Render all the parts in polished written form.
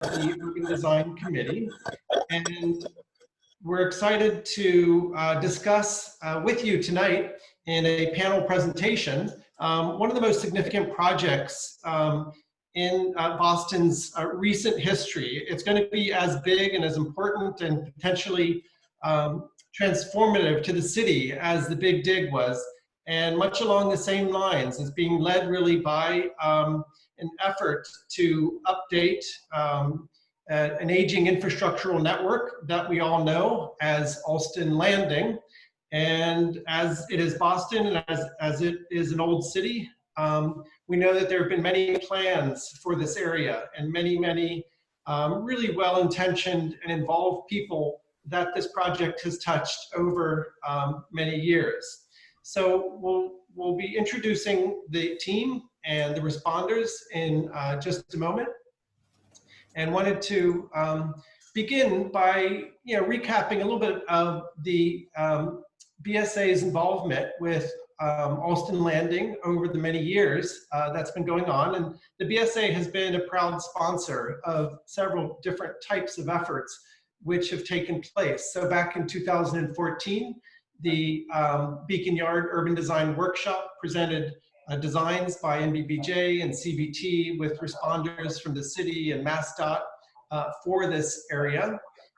the Urban Design Committee, and we're excited to discuss with you tonight in a panel presentation one of the most significant projects in Boston's recent history. It's going to be as big and as important and potentially transformative to the city as the Big Dig was, and much along the same lines. It's being led really by an effort to update an aging infrastructural network that we all know as Allston Landing. And as it is Boston and as it is an old city, we know that there have been many plans for this area and many really well-intentioned and involved people that this project has touched over many years. So we'll be introducing the team and the responders in just a moment, and wanted to begin by recapping a little bit of the BSA's involvement with Allston Landing over the many years that's been going on. And the BSA has been a proud sponsor of several different types of efforts which have taken place. So back in 2014, the Beacon Yard Urban Design Workshop presented designs by NBBJ and CBT with responders from the city and MassDOT for this area,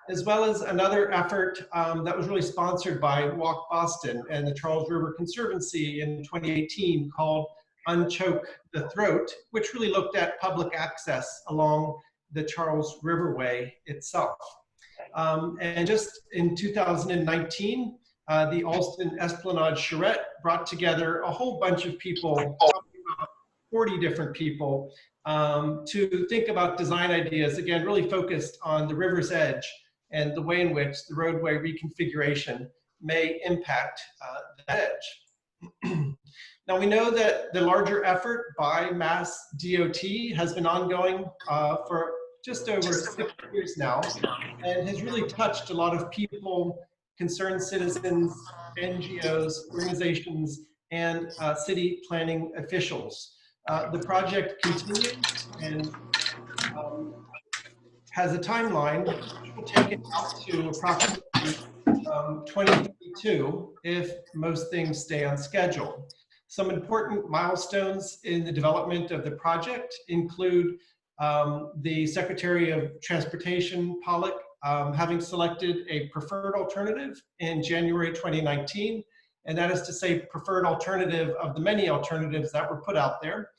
as well as another effort that was really sponsored by Walk Boston and the Charles River Conservancy in 2018 called Unchoke the Throat, which really looked at public access along the Charles Riverway itself. And just in 2019, the Allston Esplanade Charrette brought together a whole bunch of people, probably about 40 different people, to think about design ideas, again, really focused on the river's edge and the way in which the roadway reconfiguration may impact the edge. Now, we know that the larger effort by MassDOT has been ongoing for just over 6 years now, and has really touched a lot of people, concerned citizens, NGOs, organizations, and city planning officials. The project continues and has a timeline which will take it out to approximately 2032 if most things stay on schedule. Some important milestones in the development of the project include the Secretary of Transportation, Pollock, having selected a preferred alternative in January 2019, and that is to say preferred alternative of the many alternatives that were put out there.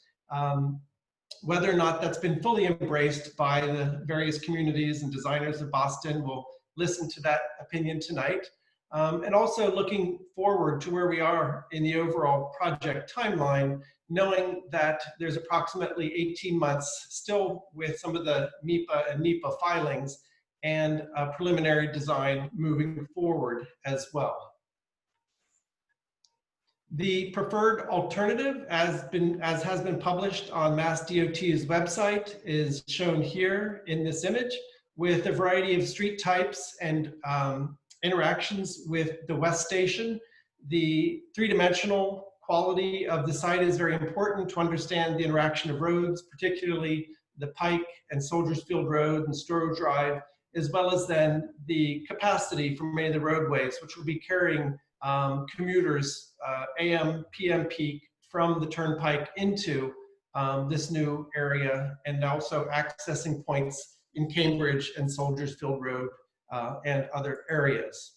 Whether or not that's been fully embraced by the various communities and designers of Boston, we'll listen to that opinion tonight. And also looking forward to where we are in the overall project timeline, knowing that there's approximately 18 months still with some of the MEPA and NEPA filings and preliminary design moving forward as well. The preferred alternative, as has been published on MassDOT's website, is shown here in this image with a variety of street types and interactions with the West Station. The three-dimensional quality of the site is very important to understand the interaction of roads, particularly the Pike and Soldiers Field Road and Storrow Drive, as well as then the capacity for many of the roadways, which will be carrying commuters AM, PM peak from the Turnpike into this new area, and also accessing points in Cambridge and Soldiers Field Road and other areas.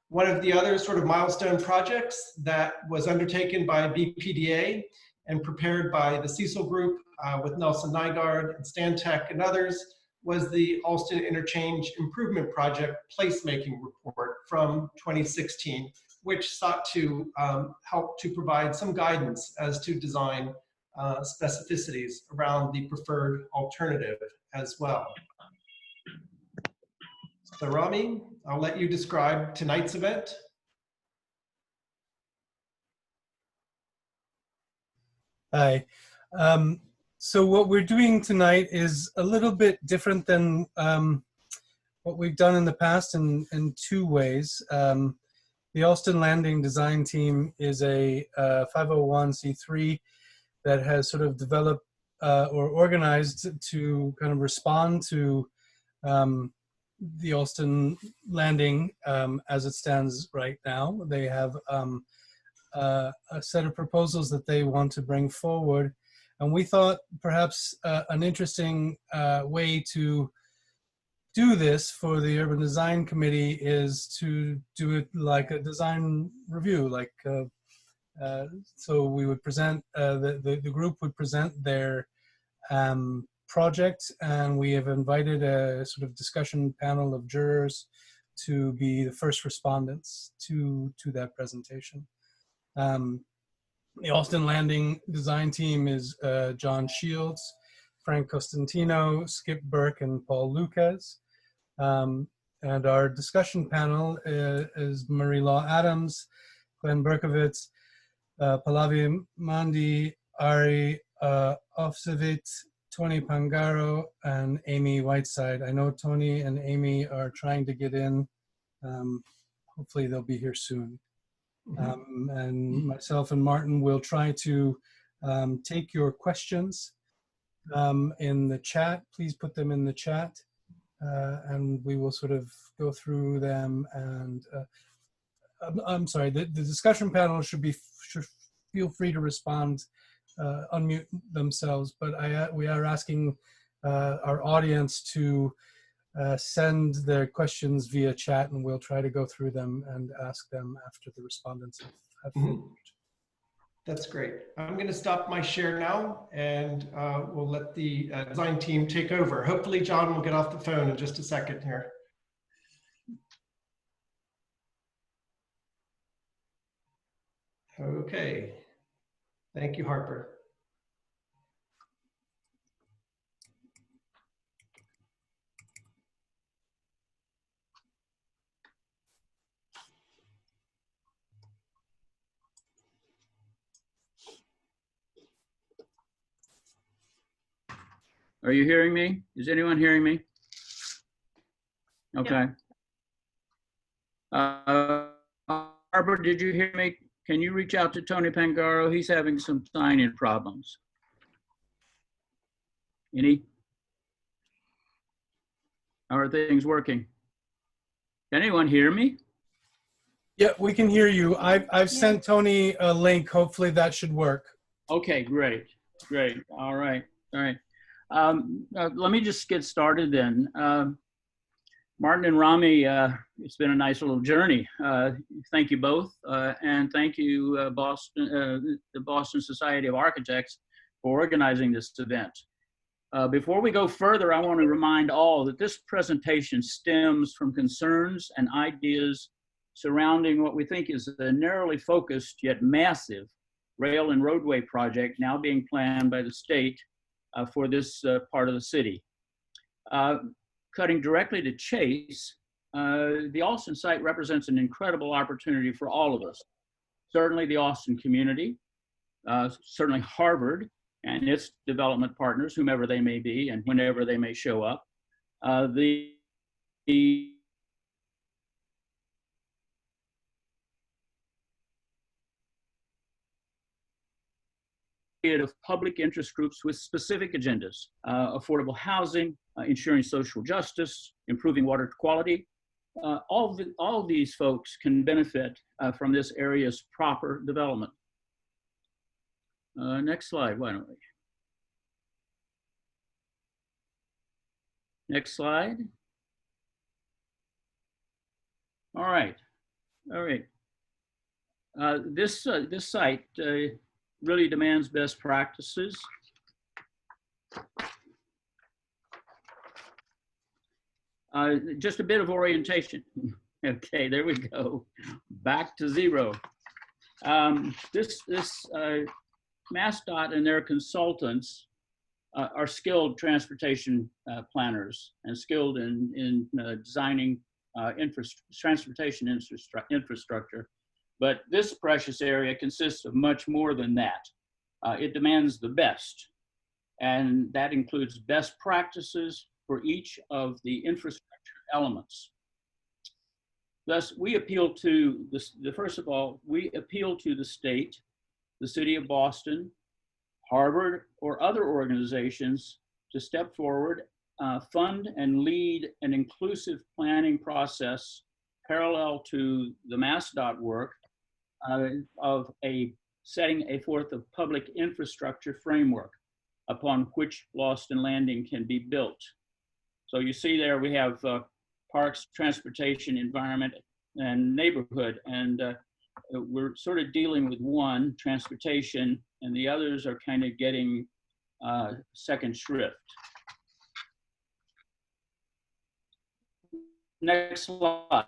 One of the other sort of milestone projects that was undertaken by BPDA and prepared by the Cecil Group with Nelson Nygaard and Stantec and others was the Allston Interchange Improvement Project Placemaking Report from 2016, which sought to help to provide some guidance as to design specificities around the preferred alternative as well. So Rami, I'll let you describe tonight's event. Hi. So what we're doing tonight is a little bit different than what we've done in the past in two ways. The Allston Landing Design Team is a 501c3 that has sort of developed or organized to kind of respond to the Allston Landing as it stands right now. They have a set of proposals that they want to bring forward. And we thought perhaps an interesting way to do this for the Urban Design Committee is to do it like a design review. So we would present, the group would present their project, and we have invited a sort of discussion panel of jurors to be the first respondents to that presentation. The Allston Landing Design Team is John Shields, Frank Costantino, Skip Burke, and Paul Lucas. And our discussion panel is Marie Law Adams, Glenn Berkowitz, Pallavi Mandi, Ari Ofsevit, Tony Pangaro, and Amy Whiteside. I know Tony and Amy are trying to get in. Hopefully they'll be here soon. And myself and Martin will try to take your questions in the chat. Please put them in the chat, and we will sort of go through them. And I'm sorry, the discussion panel should feel free to respond, unmute themselves, but we are asking our audience to send their questions via chat, and we'll try to go through them and ask them after the respondents have finished. That's great. I'm going to stop my share now, and we'll let the design team take over. Hopefully John will get off the phone in just a second here. Okay. Thank you, Harper. Are you hearing me? Is anyone hearing me? Okay. Barbara, did you hear me? Can you reach out to Tony Pangaro? He's having some sign-in problems. Any? How are things working? Can anyone hear me? Yeah, we can hear you. I've sent Tony a link. Hopefully that should work. Okay, great, great. All right, all right. Let me just get started then. Martin and Rami, it's been a nice little journey. Thank you both, and thank you, the Boston Society of Architects, for organizing this event. Before we go further, I want to remind all that this presentation stems from concerns and ideas surrounding what we think is a narrowly focused yet massive rail and roadway project now being planned by the state for this part of the city. Cutting directly to chase, the Allston site represents an incredible opportunity for all of us. Certainly the Allston community, certainly Harvard and its development partners, whomever they may be and whenever they may show up. The of public interest groups with specific agendas, affordable housing, ensuring social justice, improving water quality. All of these folks can benefit from this area's proper development. Next slide, why don't we? Next slide. All right, all right. This site really demands best practices. Just a bit of orientation. Okay, there we go. Back to zero. MassDOT and their consultants are skilled transportation planners and skilled in designing transportation infrastructure. But this precious area consists of much more than that. It demands the best, and that includes best practices for each of the infrastructure elements. Thus, we appeal to first of all, we appeal to the state, the city of Boston, Harvard, or other organizations to step forward, fund and lead an inclusive planning process parallel to the MassDOT work of setting forth a public infrastructure framework upon which Allston Landing can be built. So you see there we have parks, transportation, environment, and neighborhood, and we're sort of dealing with one, transportation, and the others are kind of getting second shrift. Next slide.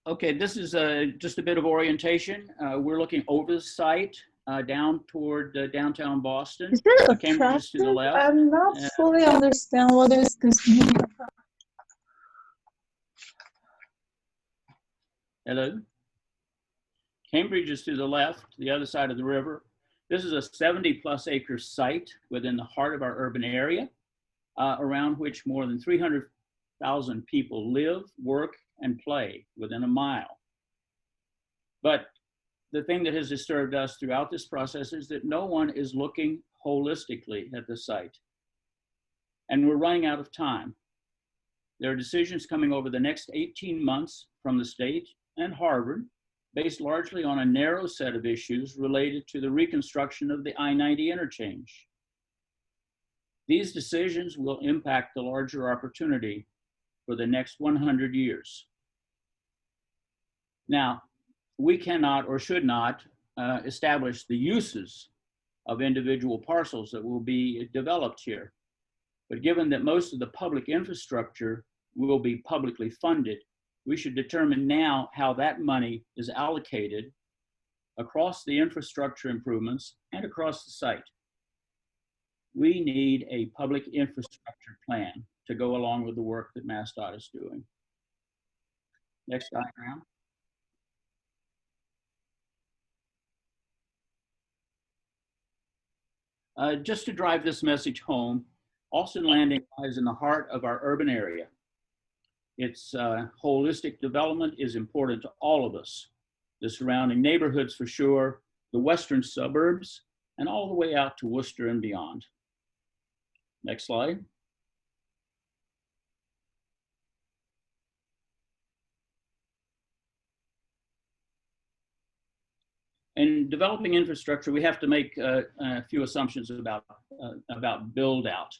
Okay, this is just a bit of orientation. We're looking over the site down toward downtown Boston. Is there a Cambridge is to the traffic? left. I'm not fully understand what is this. Hello? Cambridge is to the left, the other side of the river. This is a 70+ acre site within the heart of our urban area, around which more than 300,000 people live, work, and play within a mile. But the thing that has disturbed us throughout this process is that no one is looking holistically at the site. And we're running out of time. There are decisions coming over the next 18 months from the state and Harvard, based largely on a narrow set of issues related to the reconstruction of the I-90 interchange. These decisions will impact the larger opportunity for the next 100 years. Now, we cannot or should not establish the uses of individual parcels that will be developed here. But given that most of the public infrastructure will be publicly funded, we should determine now how that money is allocated across the infrastructure improvements and across the site. We need a public infrastructure plan to go along with the work that MassDOT is doing. Next diagram. Just to drive this message home, Allston Landing lies in the heart of our urban area. Its holistic development is important to all of us. The surrounding neighborhoods for sure, the western suburbs, and all the way out to Worcester and beyond. Next slide. In developing infrastructure, we have to make a few assumptions about build out.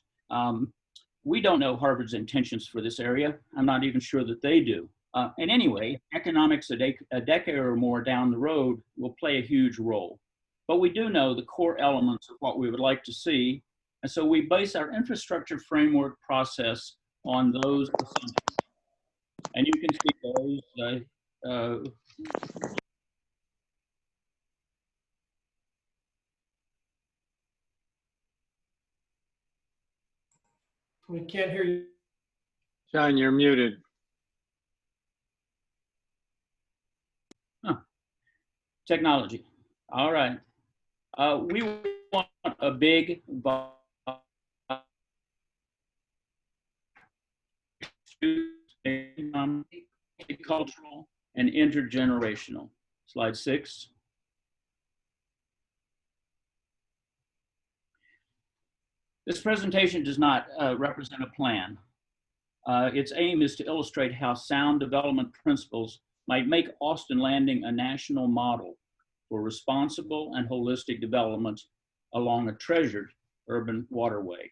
We don't know Harvard's intentions for this area. I'm not even sure that they do. And anyway, economics a decade or more down the road will play a huge role. But we do know the core elements of what we would like to see. And so we base our infrastructure framework process on those assumptions. And you can see those. We can't hear you. John, you're muted. Technology. All right. We want a big, cultural, and intergenerational. Slide 6. This presentation does not represent a plan. Its aim is to illustrate how sound development principles might make Allston Landing a national model for responsible and holistic development along a treasured urban waterway.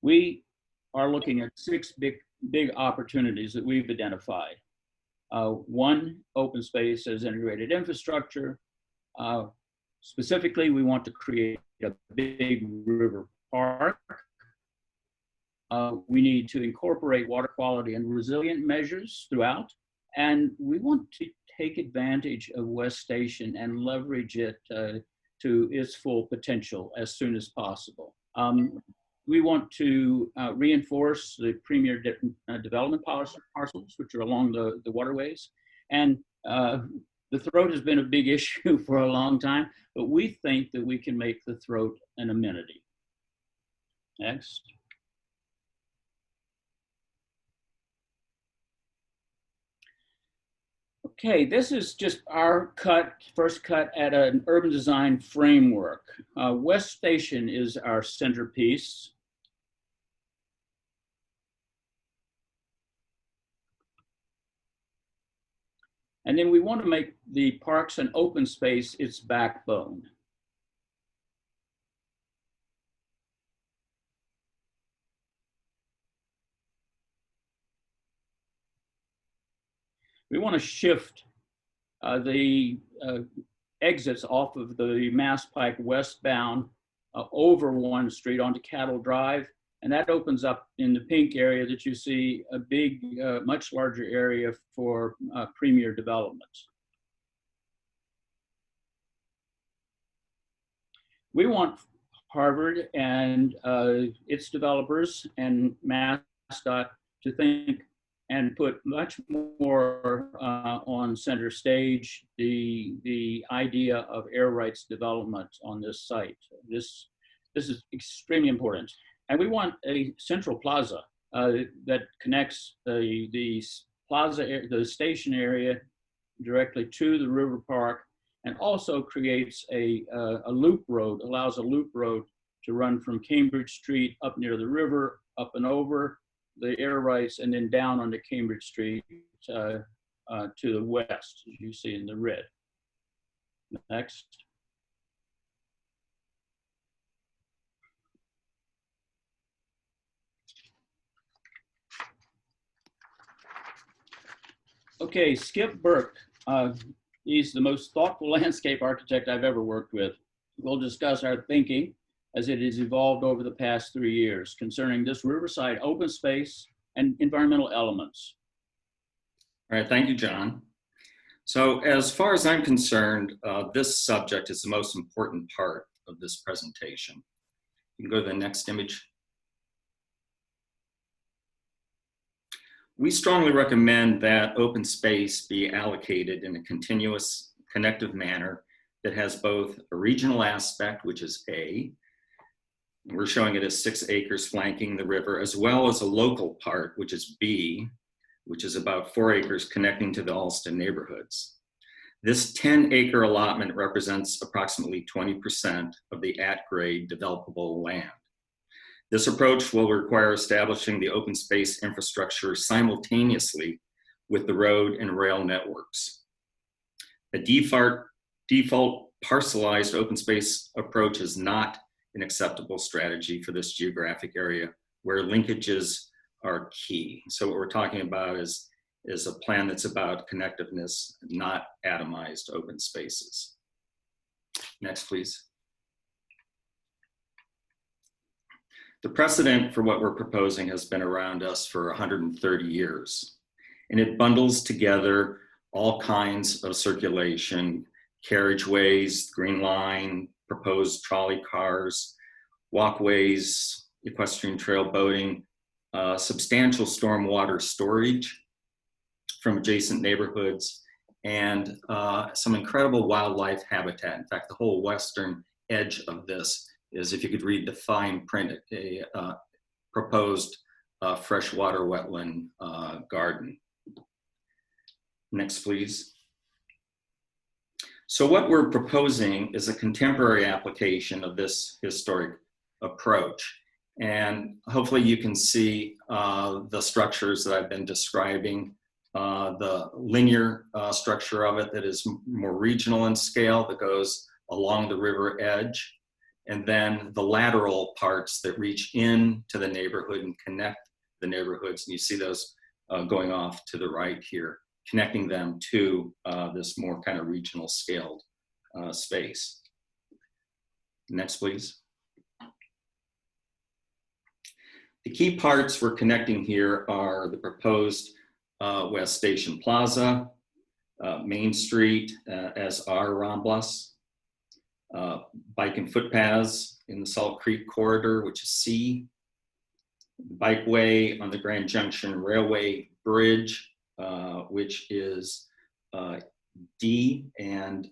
We are looking at 6 big opportunities that we've identified. 1, open space as integrated infrastructure. Specifically, we want to create a big river park. We need to incorporate water quality and resilient measures throughout. And we want to take advantage of West Station and leverage it to its full potential as soon as possible. We want to reinforce the premier development parcels, which are along the waterways. And the throat has been a big issue for a long time, but we think that we can make the throat an amenity. Next. Okay, this is just our first cut at an urban design framework. West Station is our centerpiece. And then we want to make the parks and open space its backbone. We want to shift the exits off of the Mass Pike westbound over 1 Street onto Cattle Drive. And that opens up in the pink area that you see a big, much larger area for premier development. We want Harvard and its developers and MassDOT to think and put much more on center stage the idea of air rights development on this site. This is extremely important. And we want a central plaza that connects the plaza, the station area directly to the river park, and also creates a loop road, allows a loop road to run from Cambridge Street up near the river, up and over the air rights, and then down onto Cambridge Street to the west, as you see in the red. Next. Okay, Skip Burke. He's the most thoughtful landscape architect I've ever worked with. We'll discuss our thinking as it has evolved over the past 3 years concerning this riverside open space and environmental elements. All right, thank you, John. So as far as I'm concerned, this subject is the most important part of this presentation. You can go to the next image. We strongly recommend that open space be allocated in a continuous, connective manner that has both a regional aspect, which is A, we're showing it as 6 acres flanking the river, as well as a local part, which is B, which is about 4 acres connecting to the Allston neighborhoods. This 10-acre allotment represents approximately 20% of the at-grade developable land. This approach will require establishing the open space infrastructure simultaneously with the road and rail networks. A default parcelized open space approach is not an acceptable strategy for this geographic area where linkages are key. So what we're talking about is a plan that's about connectiveness, not atomized open spaces. Next, please. The precedent for what we're proposing has been around us for 130 years, and it bundles together all kinds of circulation, carriageways, green line, proposed trolley cars, walkways, equestrian trail boating, substantial stormwater storage from adjacent neighborhoods, and some incredible wildlife habitat. In fact, the whole western edge of this is, if you could read the fine print, a proposed freshwater wetland garden. Next, please. So what we're proposing is a contemporary application of this historic approach. And hopefully you can see the structures that I've been describing, the linear structure of it that is more regional in scale that goes along the river edge, and then the lateral parts that reach into the neighborhood and connect the neighborhoods. And you see those going off to the right here, connecting them to this more kind of regional scaled space. Next, please. The key parts we're connecting here are the proposed West Station Plaza, Main Street as R. Ramblas, bike and footpaths in the Salt Creek corridor, which is C, the bikeway on the Grand Junction Railway Bridge, which is D, and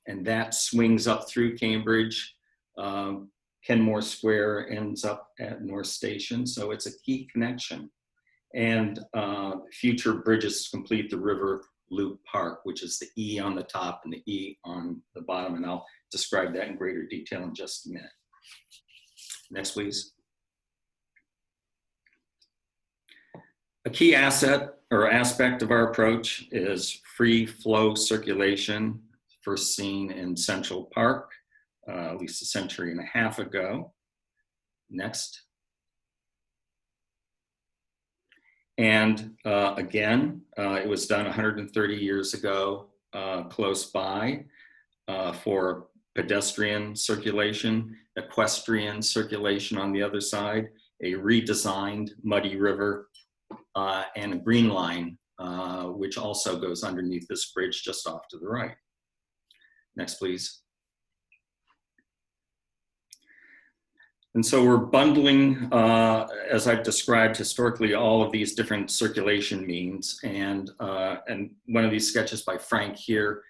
that swings up through Cambridge. Kenmore Square ends up at North Station, so it's a key connection. And future bridges complete the river Loop Park, which is the E on the top and the E on the bottom. And I'll describe that in greater detail in just a minute. Next, please. A key asset or aspect of our approach is free flow circulation, first seen in Central Park, at least a century and a half ago. Next. And again, it was done 130 years ago, close by, for pedestrian circulation, equestrian circulation on the other side, a redesigned muddy river, and a green line, which also goes underneath this bridge just off to the right. Next, please. And so we're bundling, as I've described historically, all of these different circulation means. And one of these sketches by Frank here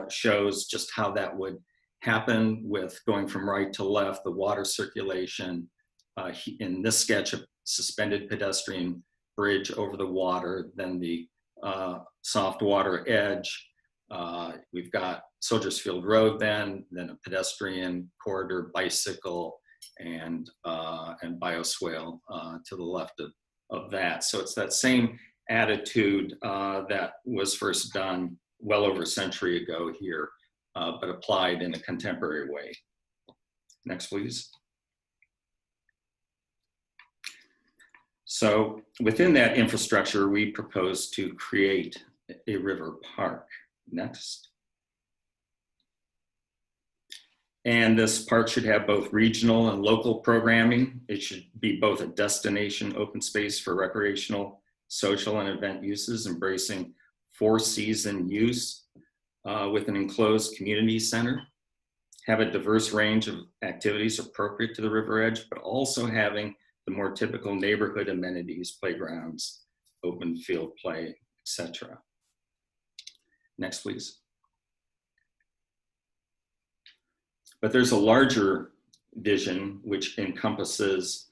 shows just how that would happen with going from right to left, the water circulation. In this sketch, a suspended pedestrian bridge over the water, then the soft water edge. We've got Soldiers Field Road then a pedestrian corridor, bicycle, and bioswale to the left of that. So it's that same attitude that was first done well over a century ago here, but applied in a contemporary way. Next, please. So within that infrastructure, we propose to create a river park. Next. And this park should have both regional and local programming. It should be both a destination open space for recreational, social, and event uses, embracing four-season use with an enclosed community center, have a diverse range of activities appropriate to the river edge, but also having the more typical neighborhood amenities, playgrounds, open field play, etc. Next, please. But there's a larger vision which encompasses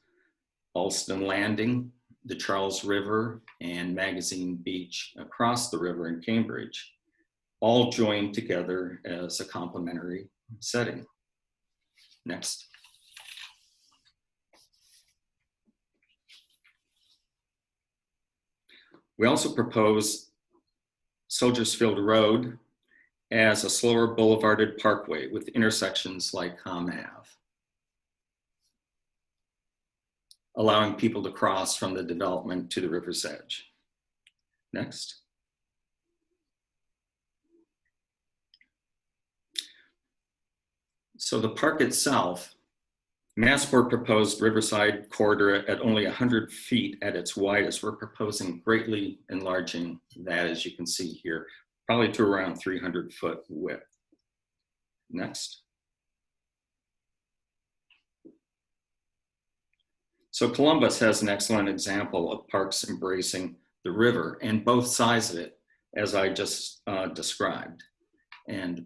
Allston Landing, the Charles River, and Magazine Beach across the river in Cambridge, all joined together as a complementary setting. Next. We also propose Soldiers Field Road as a slower boulevarded parkway with intersections like Comm Ave, allowing people to cross from the development to the river's edge. Next. So the park itself, MassDOT proposed Riverside corridor at only 100 feet at its widest. We're proposing greatly enlarging that, as you can see here, probably to around 300-foot width. Next. So Columbus has an excellent example of parks embracing the river and both sides of it, as I just described. And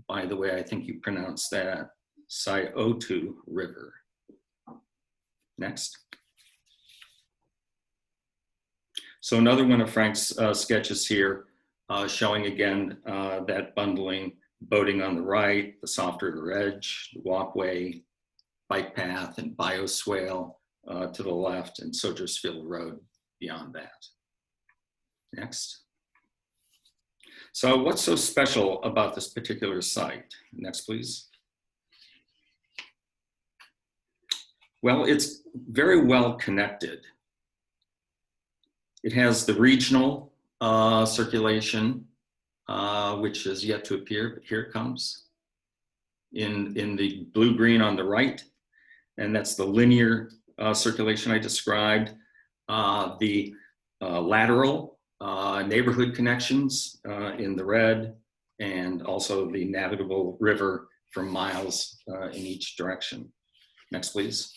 by the way, I think you pronounce that Scioto River. Next. So another one of Frank's sketches here, showing again that bundling, boating on the right, the soft river edge, the walkway, bike path, and bioswale to the left, and Soldiers Field Road beyond that. Next. So what's so special about this particular site? Next, please. Well, it's very well connected. It has the regional circulation, which is yet to appear, but here it comes in the blue-green on the right, and that's the linear circulation I described. The lateral neighborhood connections in the red, and also the navigable river for miles in each direction. Next, please.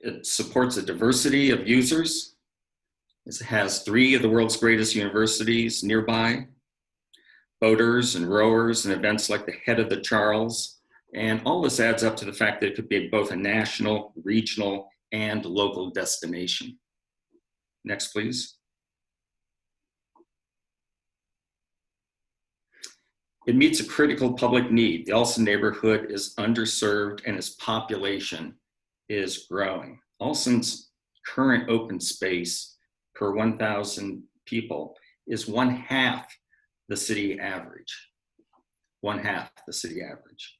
It supports a diversity of users. It has 3 of the world's greatest universities nearby, boaters and rowers and events like the Head of the Charles. And all this adds up to the fact that it could be both a national, regional, and local destination. Next, please. It meets a critical public need. The Allston neighborhood is underserved and its population is growing. Allston's current open space per 1,000 people is 1/2 the city average. 1/2 the city average.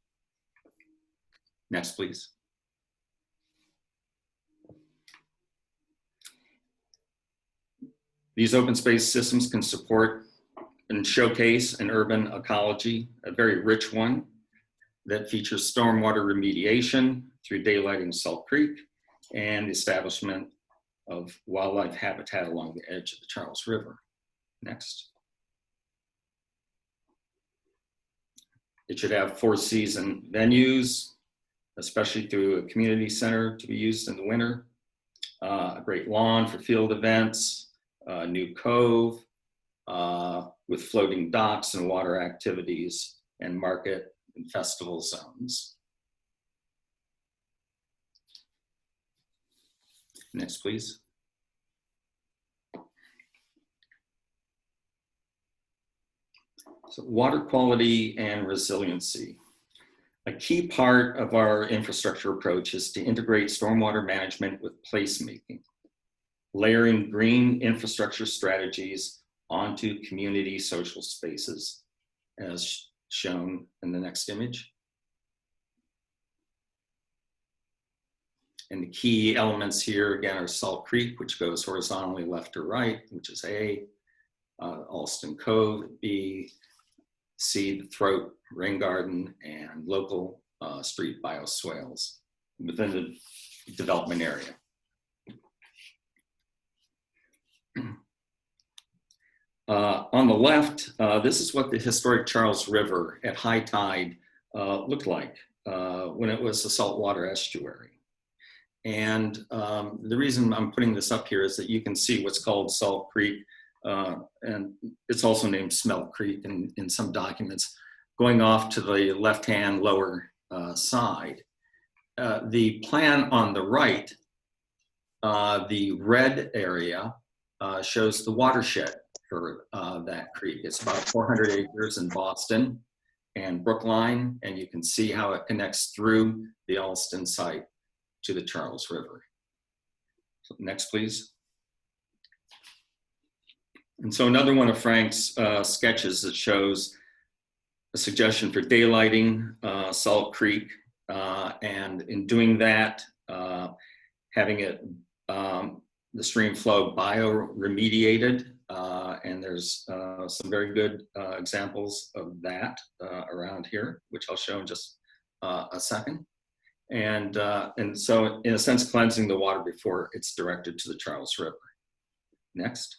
Next, please. These open space systems can support and showcase an urban ecology, a very rich one that features stormwater remediation through daylighting Salt Creek and the establishment of wildlife habitat along the edge of the Charles River. Next. It should have 4-season venues, especially through a community center to be used in the winter, a great lawn for field events, a new cove with floating docks and water activities, and market and festival zones. Next, please. So water quality and resiliency. A key part of our infrastructure approach is to integrate stormwater management with placemaking, layering green infrastructure strategies onto community social spaces, as shown in the next image. And the key elements here, again, are Salt Creek, which goes horizontally left to right, which is A, Allston Cove, B, C, the Throat Rain Garden, and local street bioswales within the development area. On the left, this is what the historic Charles River at high tide looked like when it was a saltwater estuary. And the reason I'm putting this up here is that you can see what's called Salt Creek, and it's also named Smelt Creek in some documents, going off to the left-hand lower side. The plan on the right, the red area, shows the watershed for that creek. It's about 400 acres in Boston and Brookline, and you can see how it connects through the Allston site to the Charles River. So next, please. And so another one of Frank's sketches that shows a suggestion for daylighting Salt Creek, and in doing that, having it the stream flow bioremediated, and there's some very good examples of that around here, which I'll show in just a second. And so, in a sense, cleansing the water before it's directed to the Charles River. Next.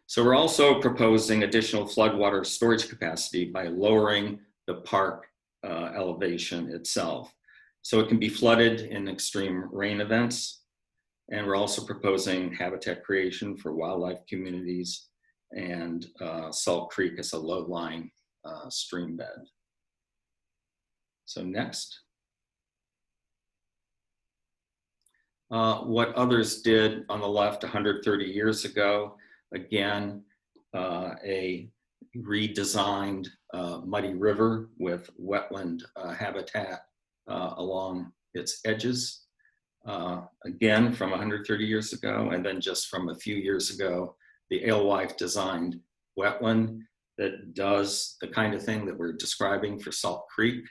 So we're also proposing additional floodwater storage capacity by lowering the park elevation itself. So it can be flooded in extreme rain events. And we're also proposing habitat creation for wildlife communities and Salt Creek as a low-lying stream bed. So next. What others did on the left 130 years ago, again, a redesigned muddy river with wetland habitat along its edges. Again, from 130 years ago, and then just from a few years ago, the Alewife designed wetland that does the kind of thing that we're describing for Salt Creek.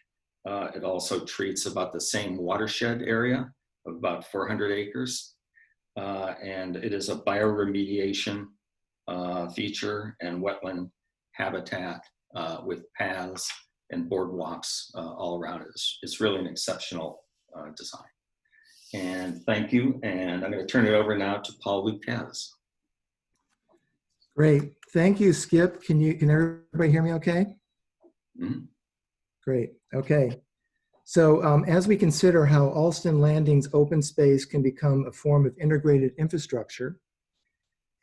It also treats about the same watershed area of about 400 acres. And it is a bioremediation feature and wetland habitat with paths and boardwalks all around it. It's really an exceptional design. And thank you. And I'm going to turn it over now to Paul Lucas. Great. Thank you, Skip. Can everybody hear me okay? Mm-hmm. Great. Okay. So as we consider how Allston Landing's open space can become a form of integrated infrastructure,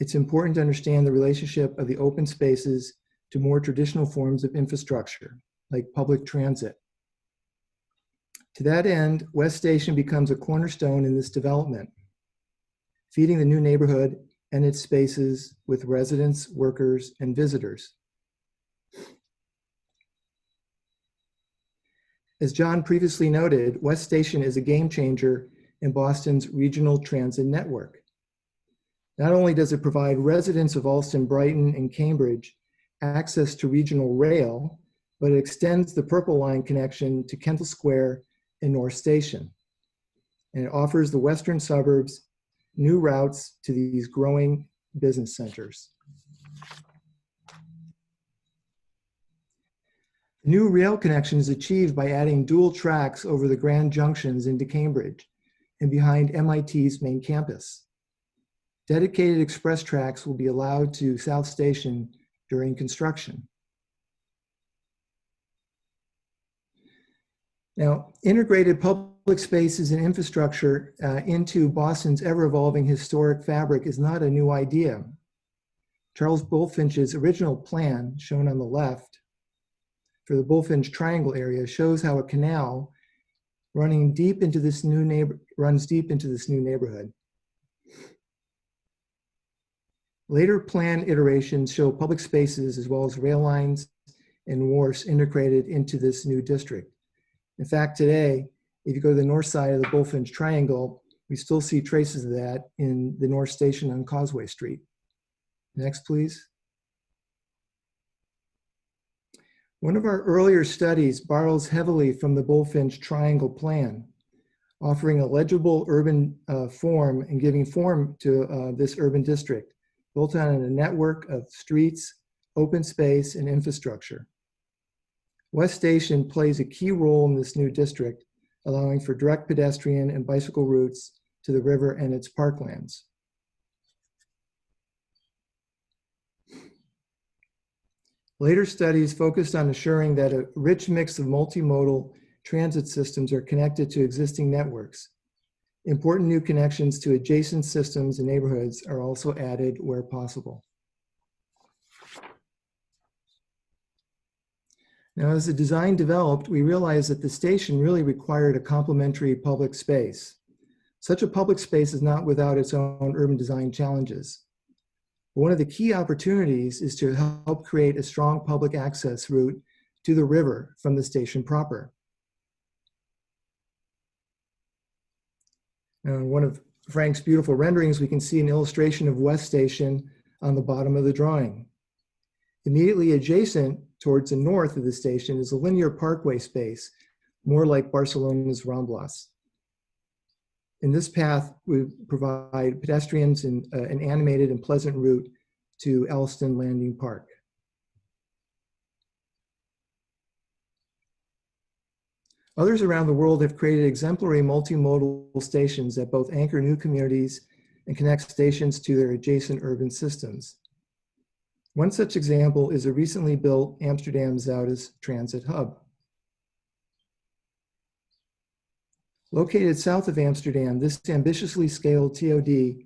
it's important to understand the relationship of the open spaces to more traditional forms of infrastructure, like public transit. To that end, West Station becomes a cornerstone in this development, feeding the new neighborhood and its spaces with residents, workers, and visitors. As John previously noted, West Station is a game changer in Boston's regional transit network. Not only does it provide residents of Allston, Brighton, and Cambridge access to regional rail, but it extends the Purple Line connection to Kendall Square and North Station. And it offers the western suburbs new routes to these growing business centers. The new rail connection is achieved by adding dual tracks over the Grand Junctions into Cambridge and behind MIT's main campus. Dedicated express tracks will be allowed to South Station during construction. Now, integrated public spaces and infrastructure into Boston's ever-evolving historic fabric is not a new idea. Charles Bulfinch's original plan, shown on the left, for the Bulfinch Triangle area, shows how a canal runs deep into this new neighborhood. Later plan iterations show public spaces as well as rail lines and wharfs integrated into this new district. In fact, today, if you go to the north side of the Bulfinch Triangle, we still see traces of that in the North Station on Causeway Street. Next, please. One of our earlier studies borrows heavily from the Bulfinch Triangle plan, offering a legible urban form and giving form to this urban district, built on a network of streets, open space, and infrastructure. West Station plays a key role in this new district, allowing for direct pedestrian and bicycle routes to the river and its parklands. Later studies focused on assuring that a rich mix of multimodal transit systems are connected to existing networks. Important new connections to adjacent systems and neighborhoods are also added where possible. Now, as the design developed, we realized that the station really required a complementary public space. Such a public space is not without its own urban design challenges. One of the key opportunities is to help create a strong public access route to the river from the station proper. Now, in one of Frank's beautiful renderings, we can see an illustration of West Station on the bottom of the drawing. Immediately adjacent towards the north of the station is a linear parkway space, more like Barcelona's Ramblas. In this path, we provide pedestrians an animated and pleasant route to Allston Landing Park. Others around the world have created exemplary multimodal stations that both anchor new communities and connect stations to their adjacent urban systems. One such example is a recently built Amsterdam Zuidas transit hub. Located south of Amsterdam, this ambitiously scaled TOD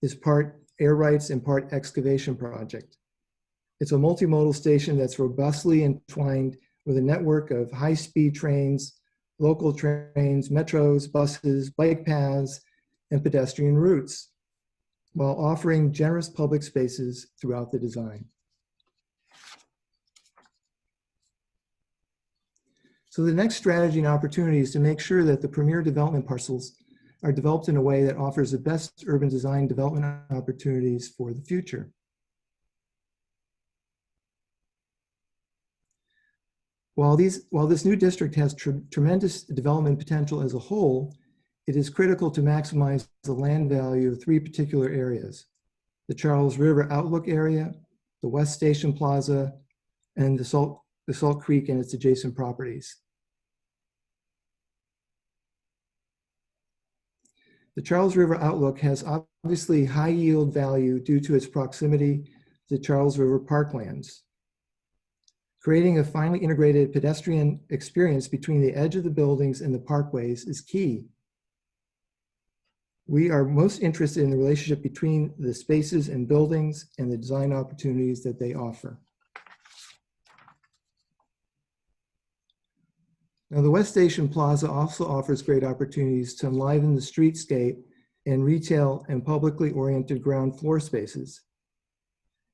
is part air rights and part excavation project. It's a multimodal station that's robustly entwined with a network of high-speed trains, local trains, metros, buses, bike paths, and pedestrian routes, while offering generous public spaces throughout the design. So the next strategy and opportunity is to make sure that the premier development parcels are developed in a way that offers the best urban design development opportunities for the future. While this new district has tremendous development potential as a whole, it is critical to maximize the land value of three particular areas: the Charles River Outlook area, the West Station Plaza, and the Salt Creek and its adjacent properties. The Charles River Outlook has obviously high yield value due to its proximity to the Charles River Parklands. Creating a finely integrated pedestrian experience between the edge of the buildings and the parkways is key. We are most interested in the relationship between the spaces and buildings and the design opportunities that they offer. Now, the West Station Plaza also offers great opportunities to enliven the streetscape and retail and publicly oriented ground floor spaces.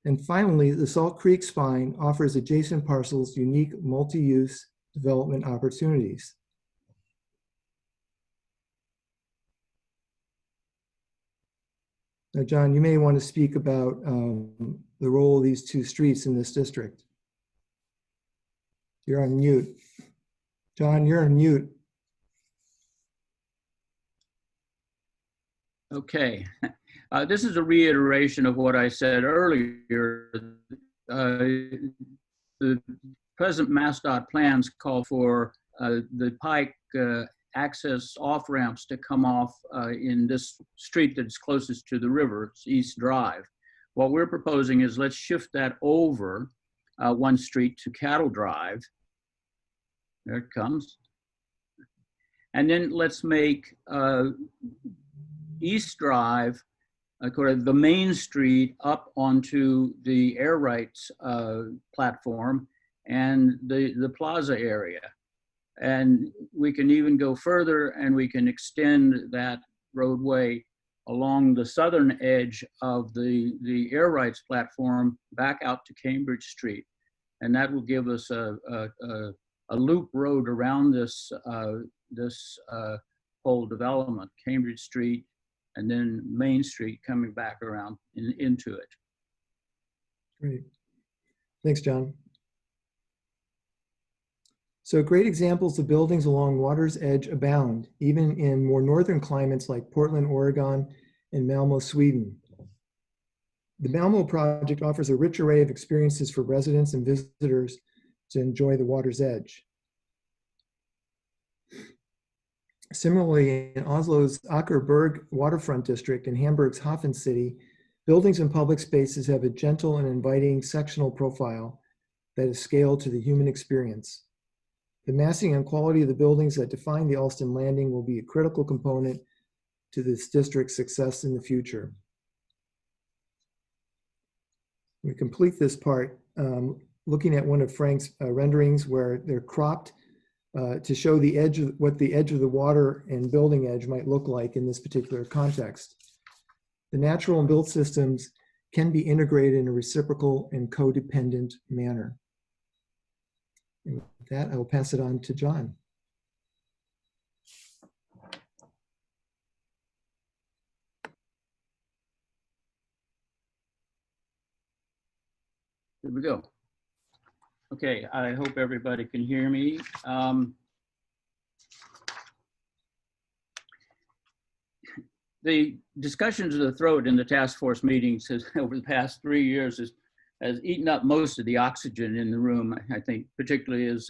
And finally, the Salt Creek Spine offers adjacent parcels unique multi-use development opportunities. Now, John, you may want to speak about the role of these two streets in this district. You're on mute. John, you're on mute. Okay. This is a reiteration of what I said earlier. The present MassDOT plans call for the Pike access off-ramps to come off in this street that's closest to the river, it's East Drive. What we're proposing is let's shift that over one street to Cattle Drive. There it comes. And then let's make East Drive the main street up onto the air rights platform and the plaza area. And we can even go further and we can extend that roadway along the southern edge of the air rights platform back out to Cambridge Street. And that will give us a loop road around this whole development, Cambridge Street, and then Main Street coming back around into it. Great. Thanks, John. So great examples of buildings along water's edge abound, even in more northern climates like Portland, Oregon, and Malmo, Sweden. The Malmo project offers a rich array of experiences for residents and visitors to enjoy the water's edge. Similarly, in Oslo's Akerberg waterfront district and Hamburg's Hafen City, buildings and public spaces have a gentle and inviting sectional profile that is scaled to the human experience. The massing and quality of the buildings that define the Allston Landing will be a critical component to this district's success in the future. We complete this part looking at one of Frank's renderings where they're cropped to show the edge of what the edge of the water and building edge might look like in this particular context. The natural and built systems can be integrated in a reciprocal and codependent manner. And with that, I will pass it on to John. Here we go. Okay, I hope everybody can hear me. The discussions of the throat in the task force meetings over the past 3 years has eaten up most of the oxygen in the room. I think, particularly as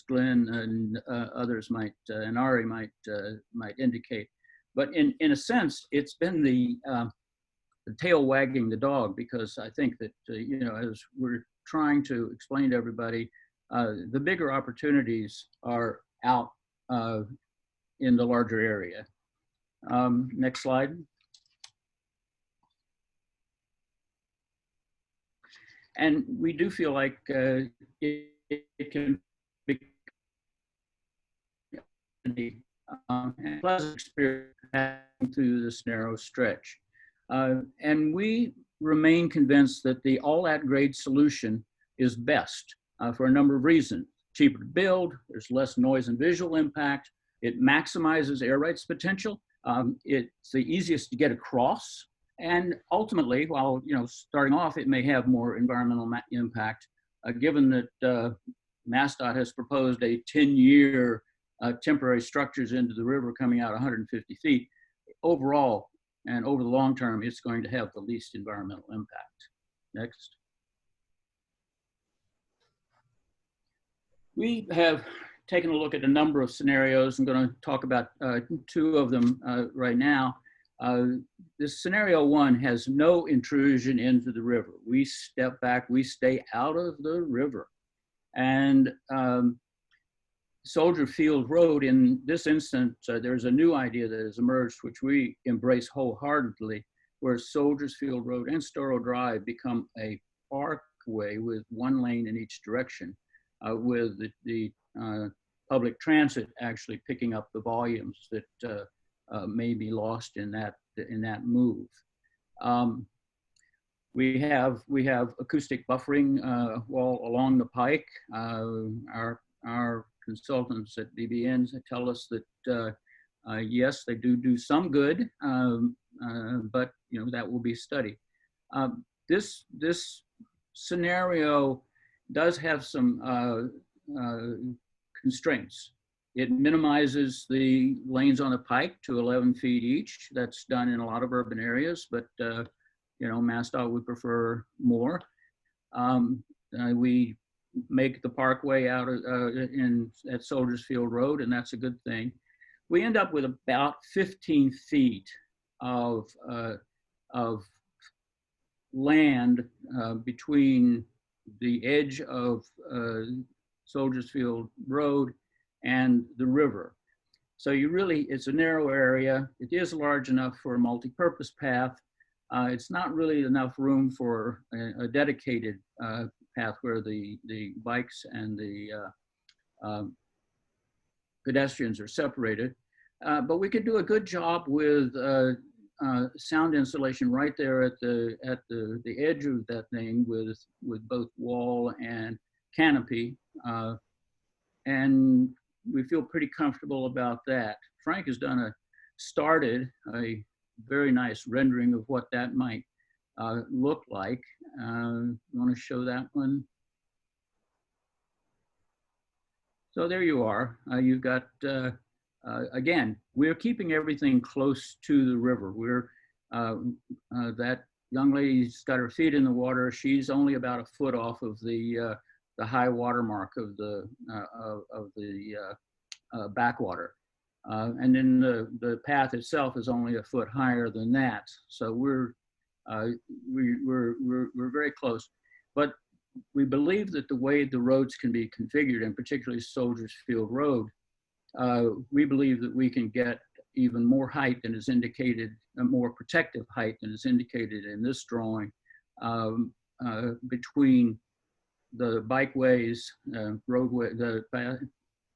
Glenn and others might and Ari might indicate. But in a sense, it's been the tail wagging the dog, because I think that you know, as we're trying to explain to everybody, the bigger opportunities are out in the larger area. Next slide. And we do feel like it can be a pleasant experience through this narrow stretch. And we remain convinced that the all-at-grade solution is best for a number of reasons. Cheaper to build, there's less noise and visual impact, it maximizes air rights potential, it's the easiest to get across, and ultimately, while starting off, it may have more environmental impact, given that MassDOT has proposed a 10-year temporary structures into the river coming out 150 feet. Overall, and over the long term, it's going to have the least environmental impact. Next. We have taken a look at a number of scenarios. I'm going to talk about 2 of them right now. This scenario 1 has no intrusion into the river. We step back, we stay out of the river. And Soldier Field Road, in this instance, there's a new idea that has emerged, which we embrace wholeheartedly, where Soldiers Field Road and Storrow Drive become a parkway with 1 lane in each direction, with the public transit actually picking up the volumes that may be lost in that move. We have acoustic buffering wall along the pike. Our consultants at DBN tell us that yes, they do some good, but that will be studied. This scenario does have some constraints. It minimizes the lanes on the pike to 11 feet each. That's done in a lot of urban areas, but MassDOT would prefer more. We make the parkway out at Soldiers Field Road, and that's a good thing. We end up with about 15 feet of land between the edge of Soldiers Field Road and the river. So it's a narrow area. It is large enough for a multi-purpose path. It's not really enough room for a dedicated path where the bikes and the pedestrians are separated. But we could do a good job with sound insulation right there at the edge of that thing with both wall and canopy. And we feel pretty comfortable about that. Frank has started a very nice rendering of what that might look like. You want to show that one? So there you are. You've got, again, we're keeping everything close to the river. That young lady's got her feet in the water. She's only about a foot off of the high water mark of the backwater. And then the path itself is only a foot higher than that. So we're very close. But we believe that the way the roads can be configured, and particularly Soldiers Field Road, we believe that we can get even more height than is indicated, a more protective height than is indicated in this drawing, between the bikeways, roadway, the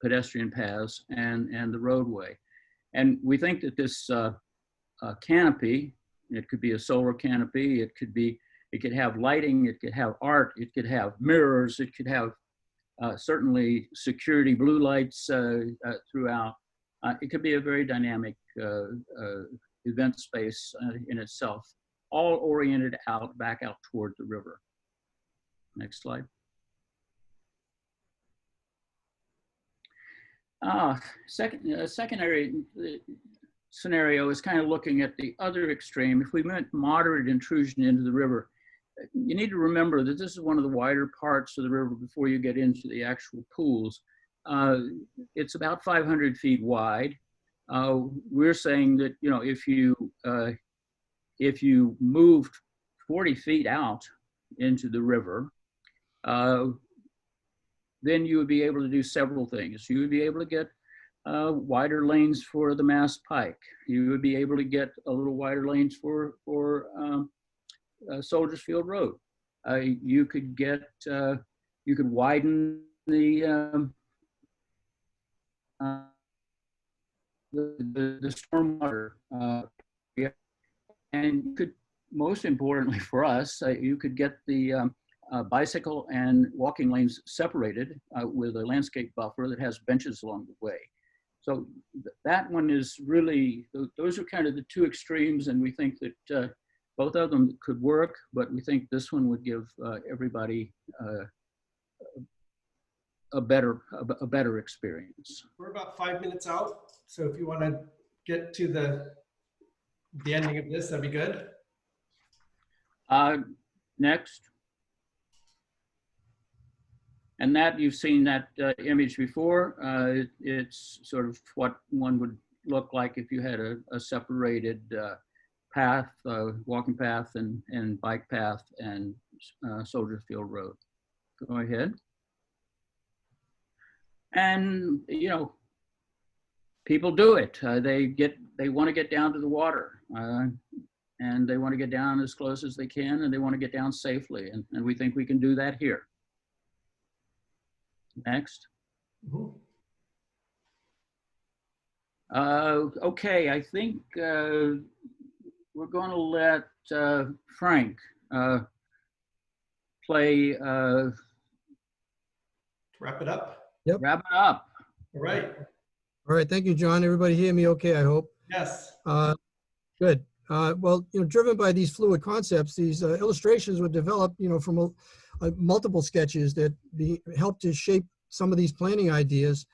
pedestrian paths, and the roadway. And we think that this canopy, it could be a solar canopy, it could have lighting, it could have art, it could have mirrors, it could have certainly security blue lights throughout. It could be a very dynamic event space in itself, all oriented back out toward the river. Next slide. Secondary scenario is kind of looking at the other extreme. If we meant moderate intrusion into the river, you need to remember that this is one of the wider parts of the river before you get into the actual pools. It's about 500 feet wide. We're saying that if you moved 40 feet out into the river, then you would be able to do several things. You would be able to get wider lanes for the Mass Pike. You would be able to get a little wider lanes for Soldiers Field Road. You could widen the stormwater, and you could, most importantly for us, you could get the bicycle and walking lanes separated with a landscape buffer that has benches along the way. So that one is really, those are kind of the two extremes, and we think that both of them could work, but we think this one would give everybody a better experience. We're about 5 minutes out, so if you want to get to the ending of this, that'd be good. Next. And that, you've seen that image before. It's sort of what one would look like if you had a separated path, walking path and bike path and Soldiers Field Road. Go ahead. And, people do it. They want to get down to the water, and they want to get down as close as they can, and they want to get down safely. And we think we can do that here. Next. Okay, I think we're going to let Frank play, Wrap it up. wrap it up. All right. All right, thank you, John. Everybody hear me okay, I hope? Yes. Good. Well, driven by these fluid concepts, these illustrations were developed, from multiple sketches that help to shape some of these planning ideas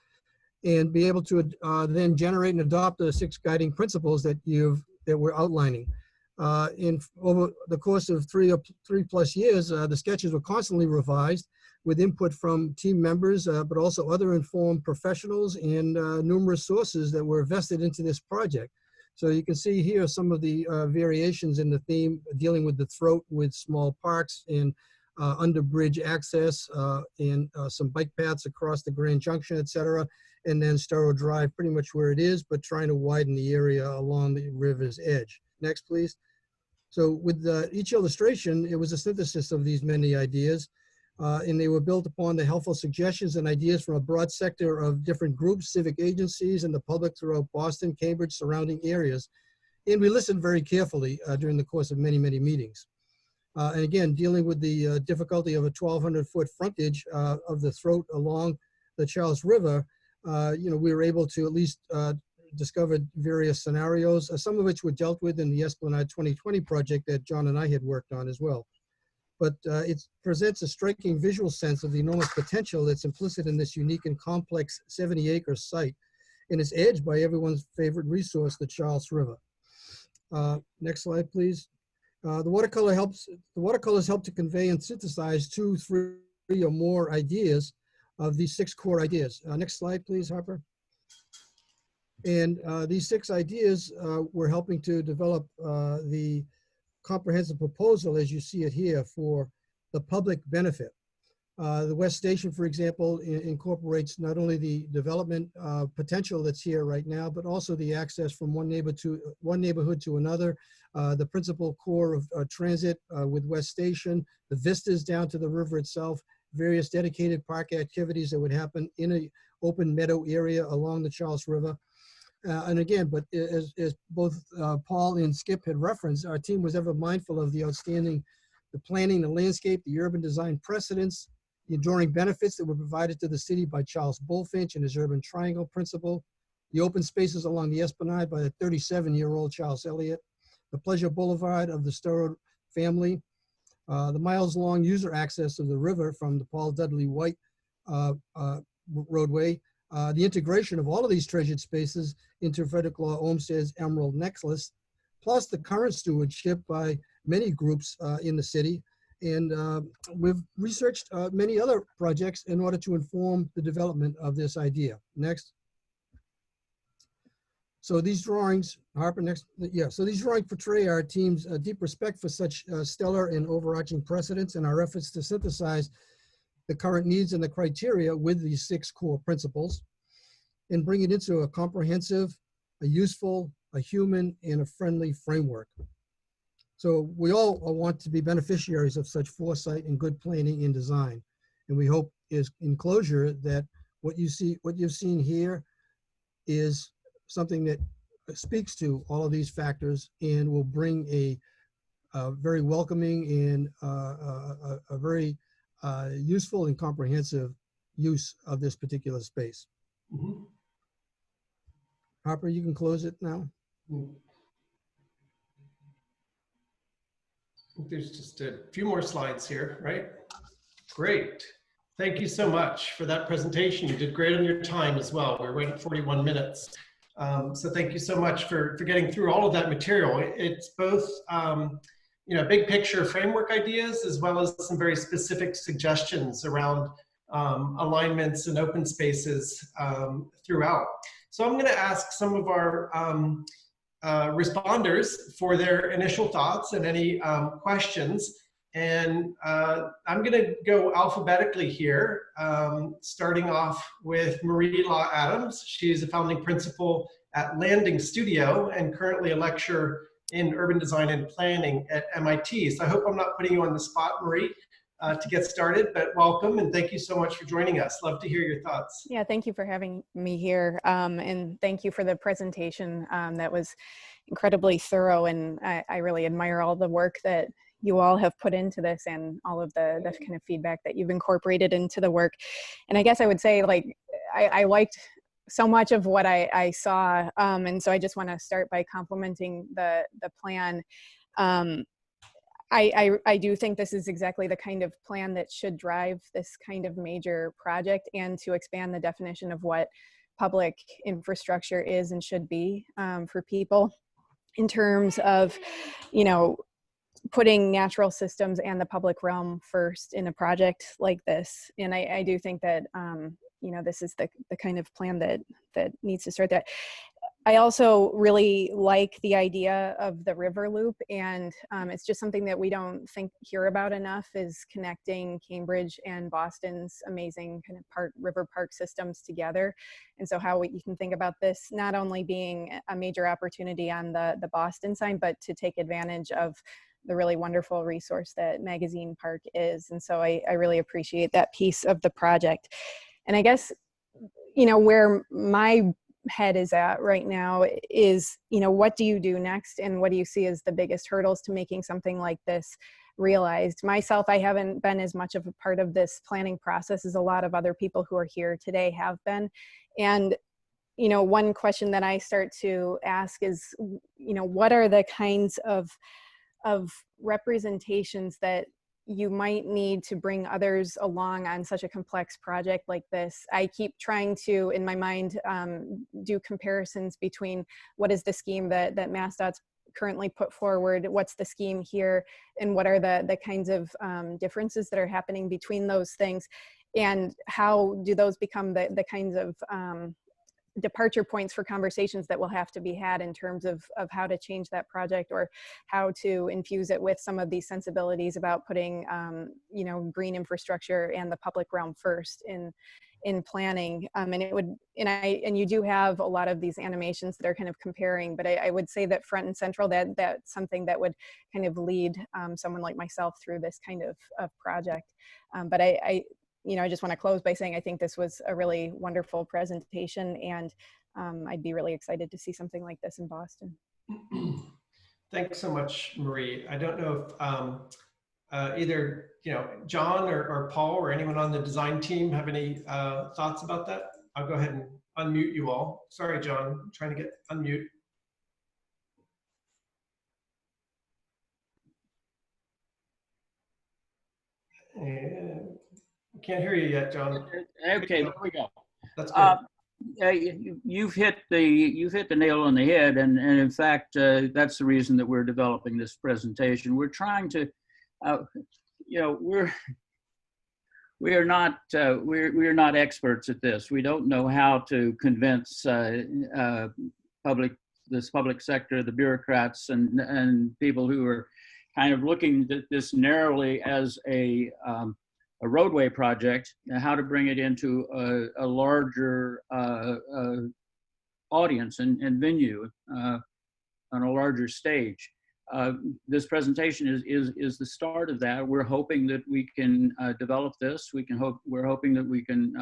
and be able to then generate and adopt the 6 guiding principles that we're outlining. Over the course of 3+ years, the sketches were constantly revised with input from team members, but also other informed professionals and numerous sources that were vested into this project. So you can see here some of the variations in the theme dealing with the throat with small parks and under bridge access and some bike paths across the Grand Junction, etc. And then Storrow Drive pretty much where it is, but trying to widen the area along the river's edge. Next, please. So with each illustration, it was a synthesis of these many ideas, and they were built upon the helpful suggestions and ideas from a broad sector of different groups, civic agencies, and the public throughout Boston, Cambridge, surrounding areas. And we listened very carefully during the course of many, many meetings. And again, dealing with the difficulty of a 1,200-foot frontage of the throat along the Charles River, we were able to at least discover various scenarios, some of which were dealt with in the Esplanade 2020 project that John and I had worked on as well. But it presents a striking visual sense of the enormous potential that's implicit in this unique and complex 70-acre site, and is edged by everyone's favorite resource, the Charles River. Next slide, please. The watercolors help to convey and synthesize 2, 3, or more ideas of these 6 core ideas. Next slide, please, Harper. And these 6 ideas were helping to develop the comprehensive proposal, as you see it here, for the public benefit. The West Station, for example, incorporates not only the development potential that's here right now, but also the access from one neighborhood to another, the principal core of transit with West Station, the vistas down to the river itself, various dedicated park activities that would happen in an open meadow area along the Charles River. And again, but as both Paul and Skip had referenced, our team was ever mindful of the planning, the landscape, the urban design precedents, the enduring benefits that were provided to the city by Charles Bulfinch and his urban triangle principle, the open spaces along the Esplanade by the 37-year-old Charles Eliot, the Pleasure Boulevard of the Storrow family, the miles-long user access of the river from the Paul Dudley White roadway, the integration of all of these treasured spaces into Frederick Law Olmsted's Emerald Necklace, plus the current stewardship by many groups in the city. And we've researched many other projects in order to inform the development of this idea. Next. So these drawings, Harper, next. Yeah, so these drawings portray our team's deep respect for such stellar and overarching precedents and our efforts to synthesize the current needs and the criteria with these 6 core principles and bring it into a comprehensive, a useful, a human, and a friendly framework. So we all want to be beneficiaries of such foresight and good planning and design. And we hope is in closure that what you've seen here is something that speaks to all of these factors and will bring a very welcoming and a very useful and comprehensive use of this particular space. Mm-hmm. Harper, you can close it now. I think there's just a few more slides here, right? Great. Thank you so much for that presentation. You did great on your time as well. We're right at 41 minutes. So thank you so much for getting through all of that material. It's both big picture framework ideas as well as some very specific suggestions around alignments and open spaces throughout. So I'm going to ask some of our responders for their initial thoughts and any questions. And I'm going to go alphabetically here, starting off with Marie Law Adams. She's a founding principal at Landing Studio and currently a lecturer in urban design and planning at MIT. So I hope I'm not putting you on the spot, Marie. to get started, but welcome and thank you so much for joining us. Love to hear your thoughts. Yeah, thank you for having me here. And thank you for the presentation. That was incredibly thorough, and I really admire all the work that you all have put into this and all of the kind of feedback that you've incorporated into the work. And I guess I would say, like, I liked so much of what I saw. And so I just want to start by complimenting the plan. I do think this is exactly the kind of plan that should drive this kind of major project, and to expand the definition of what public infrastructure is and should be for people, in terms of, you know, putting natural systems and the public realm first in a project like this. And I do think that, you know, this is the kind of plan that needs to start that. I also really like the idea of the river loop, and it's just something that we don't hear about enough, is connecting Cambridge and Boston's amazing kind of river park systems together. And so how you can think about this not only being a major opportunity on the Boston side, but to take advantage of the really wonderful resource that Magazine Park is. And so I really appreciate that piece of the project. And I guess, you know, where my head is at right now is, you know, what do you do next, and what do you see as the biggest hurdles to making something like this realized? Myself, I haven't been as much of a part of this planning process as a lot of other people who are here today have been. And, you know, one question that I start to ask is, you know, what are the kinds of representations that you might need to bring others along on such a complex project like this? I keep trying to, in my mind, do comparisons between what is the scheme that MassDOT's currently put forward, what's the scheme here, and what are the kinds of differences that are happening between those things, and how do those become the kinds of departure points for conversations that will have to be had in terms of how to change that project, or how to infuse it with some of these sensibilities about putting, you know, green infrastructure and the public realm first in planning. And you do have a lot of these animations that are kind of comparing, but I would say that front and central, that's something that would kind of lead someone like myself through this kind of project. But you know, I just want to close by saying I think this was a really wonderful presentation, and I'd be really excited to see something like this in Boston. Thanks so much, Marie. I don't know if either, you know, John or Paul or anyone on the design team have any thoughts about that. I'll go ahead and unmute you all. Sorry, John, I'm trying to unmute. Can't hear you yet, John. Okay, there we go. That's good. You've hit the nail on the head, and in fact, that's the reason that we're developing this presentation. We're trying to, you know, we're not experts at this. We don't know how to convince this public sector, the bureaucrats, and people who are kind of looking at this narrowly as a roadway project, and how to bring it into a larger audience and venue on a larger stage. This presentation is the start of that. We're hoping that we can develop this. We're hoping that we can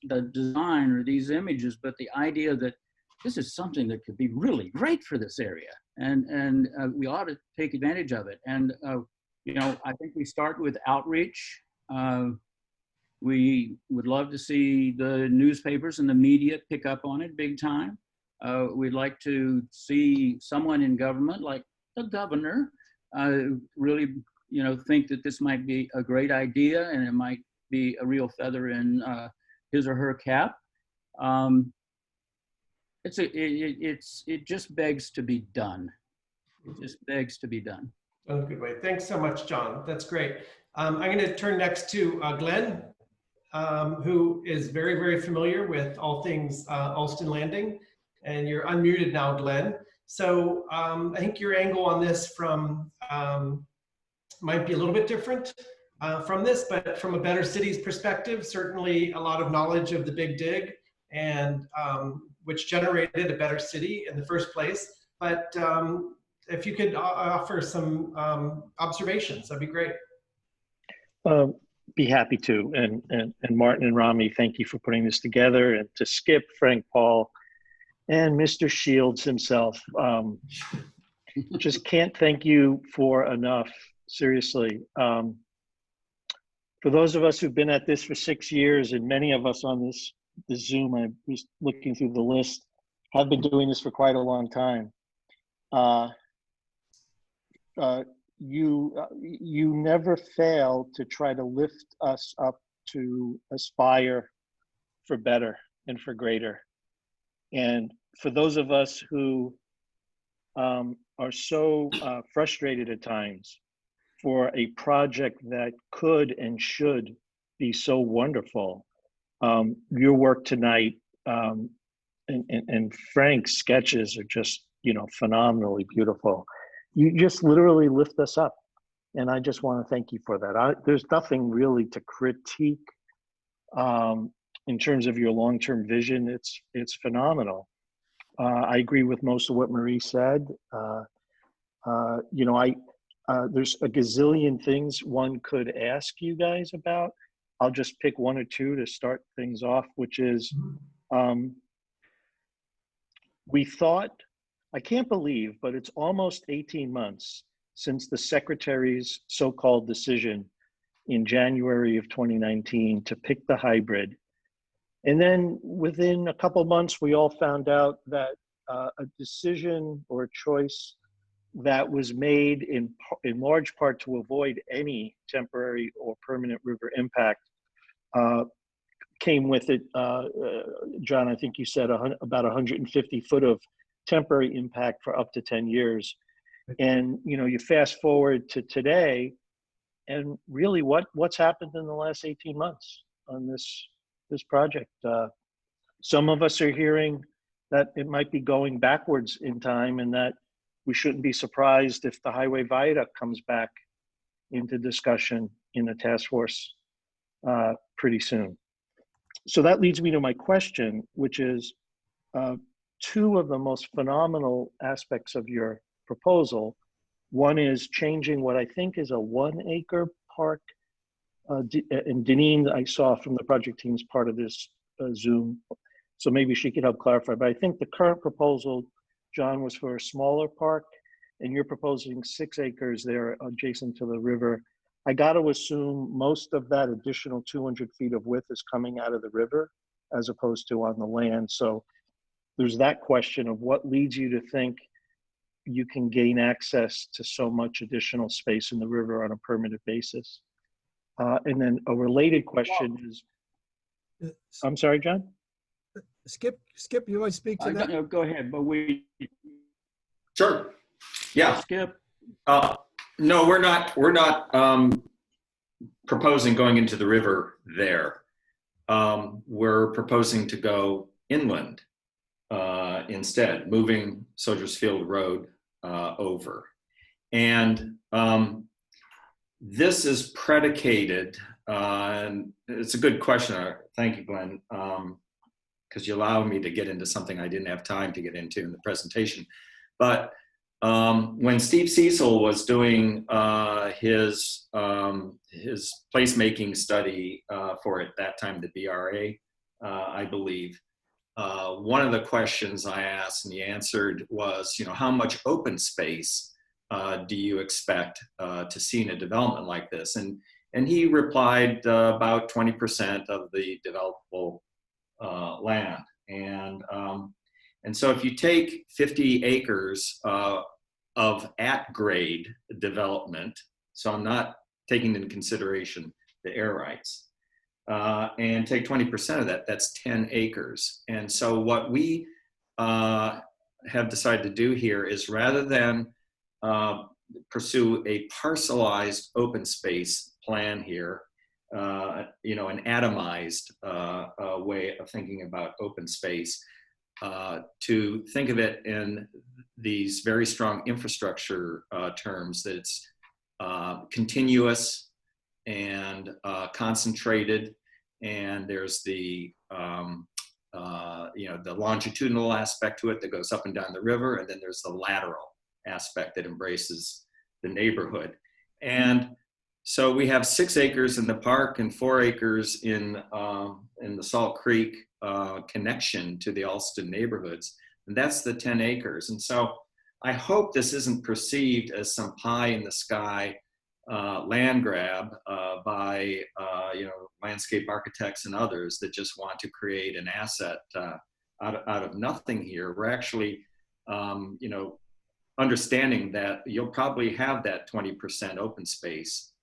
the design or these images, but the idea that this is something that could be really great for this area, and we ought to take advantage of it. And you know, I think we start with outreach. We would love to see the newspapers and the media pick up on it big time. We'd like to see someone in government, like the governor, really, you know, think that this might be a great idea, and it might be a real feather in his or her cap. It just begs to be done. It just begs to be done. Oh, good way. Thanks so much, John. That's great. I'm going to turn next to Glenn, who is very, very familiar with all things Allston Landing. And you're unmuted now, Glenn. So I think your angle on this from might be a little bit different from this, but from a Better Cities perspective, certainly a lot of knowledge of the Big Dig and which generated a better city in the first place. But if you could offer some observations, that'd be great. Be happy to. And Martin and Rami, thank you for putting this together. And to Skip, Frank, Paul, and Mr. Shields himself. Just can't thank you for enough, seriously. For those of us who've been at this for 6 years, and many of us on this Zoom, I was looking through the list, have been doing this for quite a long time. You never fail to try to lift us up to aspire for better and for greater. And for those of us who are so frustrated at times for a project that could and should be so wonderful, your work tonight and Frank's sketches are just, phenomenally beautiful. You just literally lift us up. And I just want to thank you for that. There's nothing really to critique in terms of your long-term vision. It's phenomenal. I agree with most of what Marie said. There's a gazillion things one could ask you guys about. I'll just pick one or two to start things off, which is, we thought, I can't believe, but it's almost 18 months since the Secretary's so-called decision in January of 2019 to pick the hybrid. And then within a couple months, we all found out that a decision or a choice that was made in large part to avoid any temporary or permanent river impact came with it. John, I think you said about 150 foot of temporary impact for up to 10 years. And you fast forward to today, and really what's happened in the last 18 months on this project. Some of us are hearing that it might be going backwards in time, and that we shouldn't be surprised if the highway viaduct comes back into discussion in the task force pretty soon. So that leads me to my question, which is two of the most phenomenal aspects of your proposal. One is changing what I think is a 1 acre park. And Deneen, I saw from the project team's part of this Zoom, so maybe she could help clarify. But I think the current proposal, John, was for a smaller park, and you're proposing 6 acres there adjacent to the river. I got to assume most of that additional 200 feet of width is coming out of the river as opposed to on the land. So there's that question of what leads you to think you can gain access to so much additional space in the river on a permanent basis. And then a related question is, I'm sorry, John? Skip, you want to speak to that? No, go ahead, but Sure. Yeah. Skip. No, we're not proposing going into the river there. We're proposing to go inland instead, moving Soldiers Field Road over. And this is predicated, and it's a good question. Thank you, Glenn, because you allowed me to get into something I didn't have time to get into in the presentation. But when Steve Cecil was doing his placemaking study for at that time, the BRA, I believe, one of the questions I asked and he answered was, how much open space do you expect to see in a development like this? And he replied about 20% of the developable land. And so if you take 50 acres of at-grade development, so I'm not taking into consideration the air rights, and take 20% of that, that's 10 acres. And so what we have decided to do here is, rather than pursue a parcelized open space plan here, an atomized way of thinking about open space, to think of it in these very strong infrastructure terms, that it's continuous and concentrated, and there's the the longitudinal aspect to it that goes up and down the river, and then there's the lateral aspect that embraces the neighborhood. And so we have 6 acres in the park and 4 acres in the Salt Creek connection to the Allston neighborhoods, and that's the 10 acres. And so I hope this isn't perceived as some pie in the sky land grab by landscape architects and others that just want to create an asset out of nothing here. We're actually, understanding that you'll probably have that 20% open space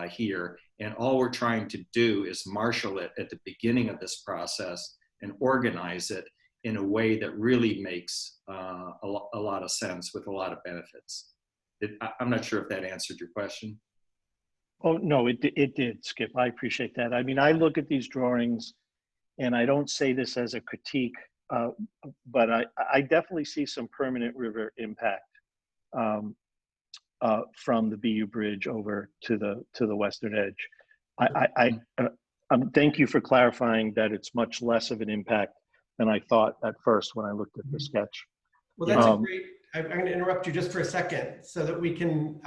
here, and all we're trying to do is marshal it at the beginning of this process and organize it in a way that really makes a lot of sense with a lot of benefits. I'm not sure if that answered your question. Oh, no, it did, Skip. I appreciate that. I mean, I look at these drawings, and I don't say this as a critique, but I definitely see some permanent river impact from the BU Bridge over to the western edge. Thank you for clarifying that it's much less of an impact than I thought at first when I looked at the sketch. Well, that's a great, I'm going to interrupt you just for a second so that we can,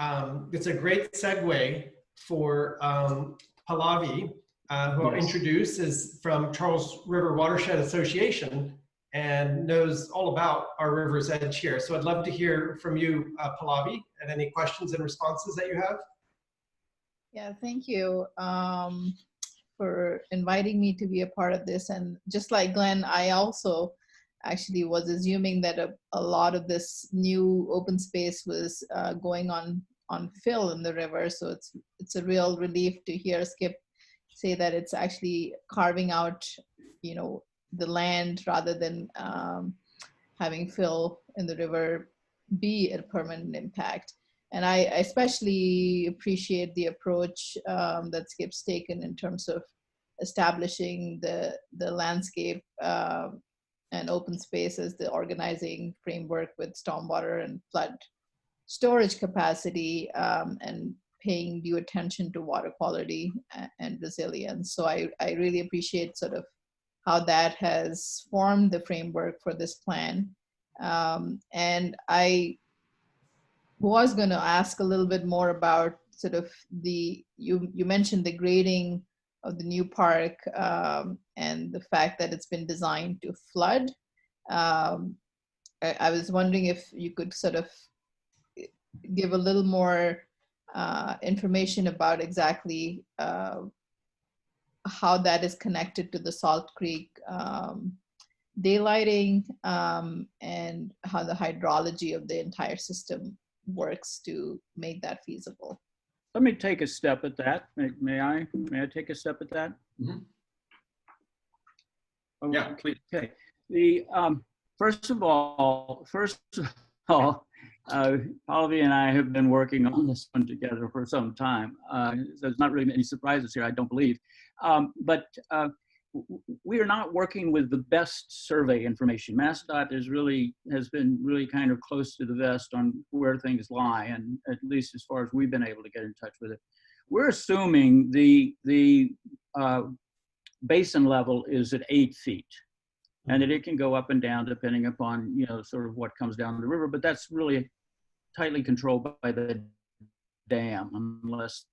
it's a great segue for Pallavi, who I'll introduce, is from Charles River Watershed Association and knows all about our river's edge here. So I'd love to hear from you, Pallavi, and any questions and responses that you have. Yeah, thank you for inviting me to be a part of this. And just like Glenn, I also actually was assuming that a lot of this new open space was going on fill in the river. So it's a real relief to hear Skip say that it's actually carving out, the land rather than having fill in the river be a permanent impact. And I especially appreciate the approach that Skip's taken in terms of establishing the landscape and open space as the organizing framework with stormwater and flood storage capacity, and paying due attention to water quality and resilience. So I really appreciate sort of how that has formed the framework for this plan. And I was going to ask a little bit more about sort of you mentioned the grading of the new park and the fact that it's been designed to flood. I was wondering if you could sort of give a little more information about exactly how that is connected to the Salt Creek daylighting and how the hydrology of the entire system works to make that feasible. Let me take a step at that. May I take a step at that? Mm-hmm. Oh, yeah, please. Okay. First of all, Pallavi and I have been working on this one together for some time. There's not really any surprises here, I don't believe. But we are not working with the best survey information. MassDOT has been really kind of close to the vest on where things lie, and at least as far as we've been able to get in touch with it. We're assuming the basin level is at 8 feet, and that it can go up and down depending upon sort of what comes down the river, but that's really tightly controlled by the dam, unless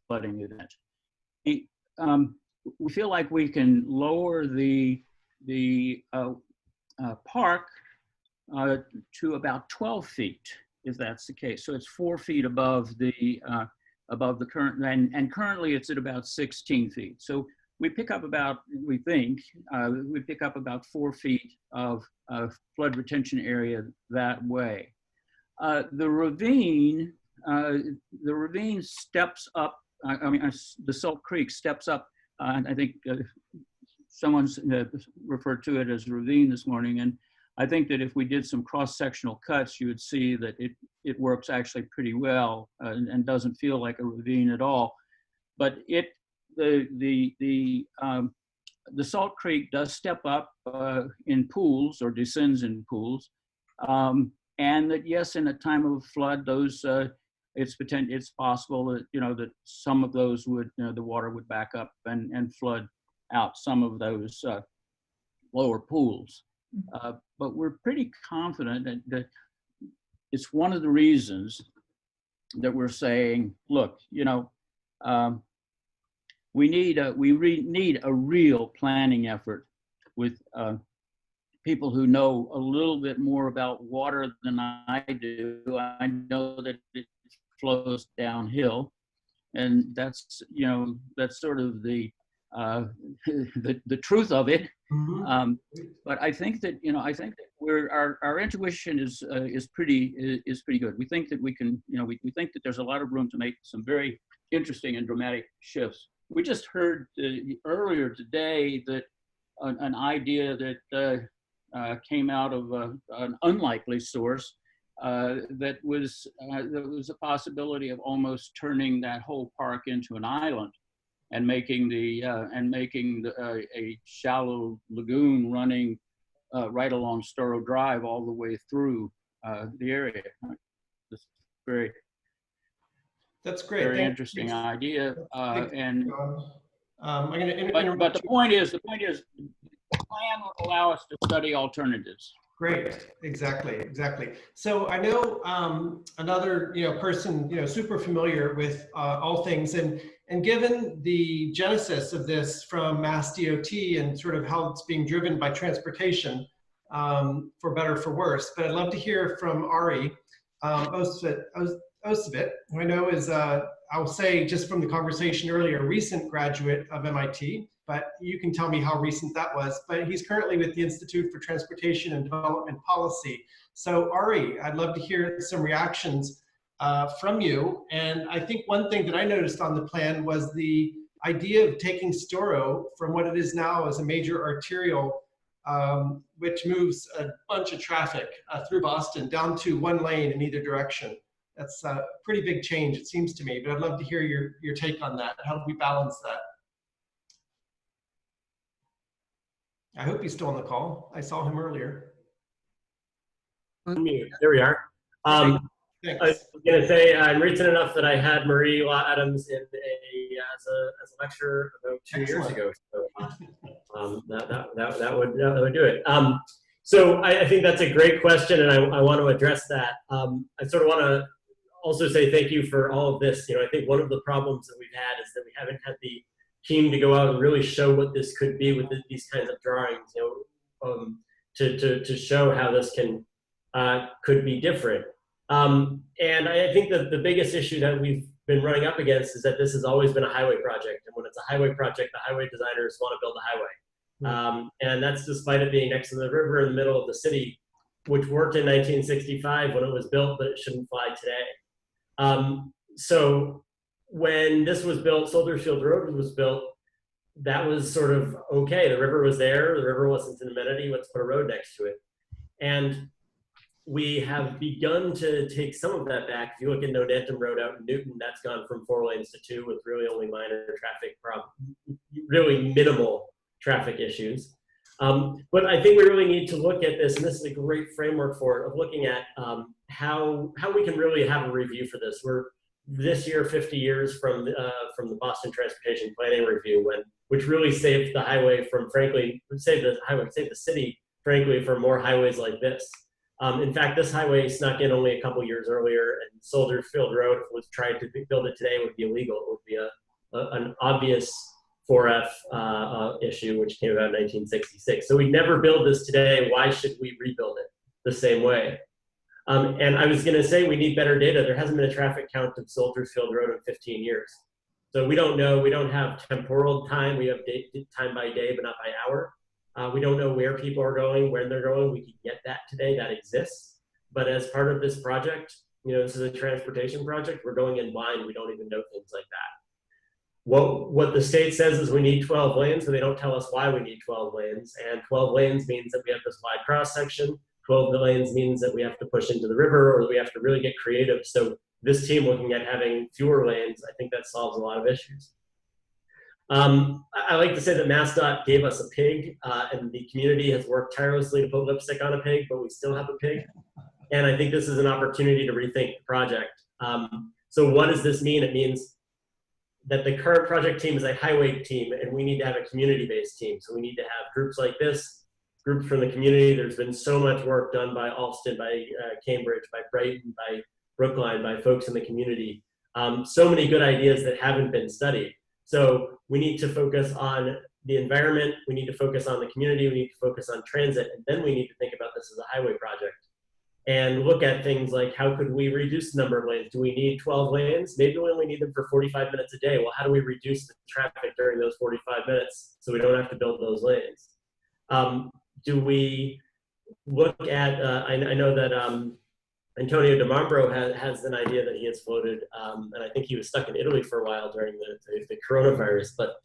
flooding event. We feel like we can lower the park to about 12 feet, if that's the case. So it's 4 feet above the current, and currently it's at about 16 feet. So we pick up about, we pick up about 4 feet of flood retention area that way. The ravine steps up. The Salt Creek steps up. I think someone's referred to it as a ravine this morning, and I think that if we did some cross-sectional cuts, you would see that it works actually pretty well and doesn't feel like a ravine at all. But the Salt Creek does step up in pools or descends in pools, and that yes, in a time of flood, those it's possible that, that some of those would, the water would back up and flood out some of those lower pools. But we're pretty confident that it's one of the reasons that we're saying, look, we need a real planning effort with people who know a little bit more about water than I do. I know that it flows downhill, and that's sort of the truth of it. Mm-hmm. But I think that our intuition is pretty good. We think that we can, we think that there's a lot of room to make some very interesting and dramatic shifts. We just heard earlier today that an idea that came out of an unlikely source that was a possibility of almost turning that whole park into an island and making a shallow lagoon running right along Storrow Drive all the way through the area. It's That's great. Very interesting idea. And I'm going to but the point is, the plan will allow us to study alternatives. Great, exactly. So I know another person super familiar with all things, and given the genesis of this from MassDOT and sort of how it's being driven by transportation, for better or for worse. But I'd love to hear from Ari Osovit, who I know is, I'll say just from the conversation earlier, a recent graduate of MIT, but you can tell me how recent that was. But he's currently with the Institute for Transportation and Development Policy. So Ari, I'd love to hear some reactions from you. And I think one thing that I noticed on the plan was the idea of taking Storrow from what it is now as a major arterial, which moves a bunch of traffic through Boston, down to one lane in either direction. That's a pretty big change, it seems to me, but I'd love to hear your take on that. How do we balance that? I hope he's still on the call. I saw him earlier. Unmute. There we are. I was going to say, I'm recent enough that I had Marie Law Adams as a lecturer about 2 years ago. So that would do it. So I think that's a great question, and I want to address that. I sort of want to also say thank you for all of this. I think one of the problems that we've had is that we haven't had the team to go out and really show what this could be with these kinds of drawings, to show how this could be different. And I think that the biggest issue that we've been running up against is that this has always been a highway project, and when it's a highway project, the highway designers want to build a highway, and that's despite it being next to the river in the middle of the city, which worked in 1965 when it was built, but it shouldn't fly today. So when this was built, Soldiers Field Road was built, that was sort of okay. The river was there. The river wasn't an amenity. Let's put a road next to it. And we have begun to take some of that back. If you look at Nonantum Road out in Newton, that's gone from 4 lanes to 2 with really only minor traffic problems, really minimal traffic issues. But I think we really need to look at this, and this is a great framework for it, of looking at how we can really have a review for this. We're this year 50 years from the Boston Transportation Planning Review, which really saved the highway from, frankly, saved the city, frankly, from more highways like this. In fact, this highway snuck in only a couple years earlier, and Soldiers Field Road, if it was tried to build it today, would be illegal. It would be an obvious 4F issue, which came about in 1966. So we never build this today. Why should we rebuild it the same way? And I was going to say we need better data. There hasn't been a traffic count of Soldiers Field Road in 15 years. So we don't know. We don't have temporal time. We have time by day, but not by hour. We don't know where people are going, when they're going. We can get that today. That exists. But as part of this project, this is a transportation project. We're going in blind. We don't even know things like that. What the state says is we need 12 lanes, but they don't tell us why we need 12 lanes. And 12 lanes means that we have this wide cross section. 12 lanes means that we have to push into the river, or we have to really get creative. So this team looking at having fewer lanes, I think that solves a lot of issues. I like to say that MassDOT gave us a pig, and the community has worked tirelessly to put lipstick on a pig, but we still have a pig. And I think this is an opportunity to rethink the project. So what does this mean? It means that the current project team is a highway team, and we need to have a community-based team. So we need to have groups like this, groups from the community. There's been so much work done by Allston, by Cambridge, by Brighton, by Brookline, by folks in the community. So many good ideas that haven't been studied. So we need to focus on the environment, we need to focus on the community, we need to focus on transit, and then we need to think about this as a highway project. And look at things like, how could we reduce the number of lanes? Do we need 12 lanes? Maybe we only need them for 45 minutes a day. Well, how do we reduce the traffic during those 45 minutes so we don't have to build those lanes? Do we look at, I know that Antonio DeMambro has an idea that he has floated, and I think he was stuck in Italy for a while during the coronavirus, but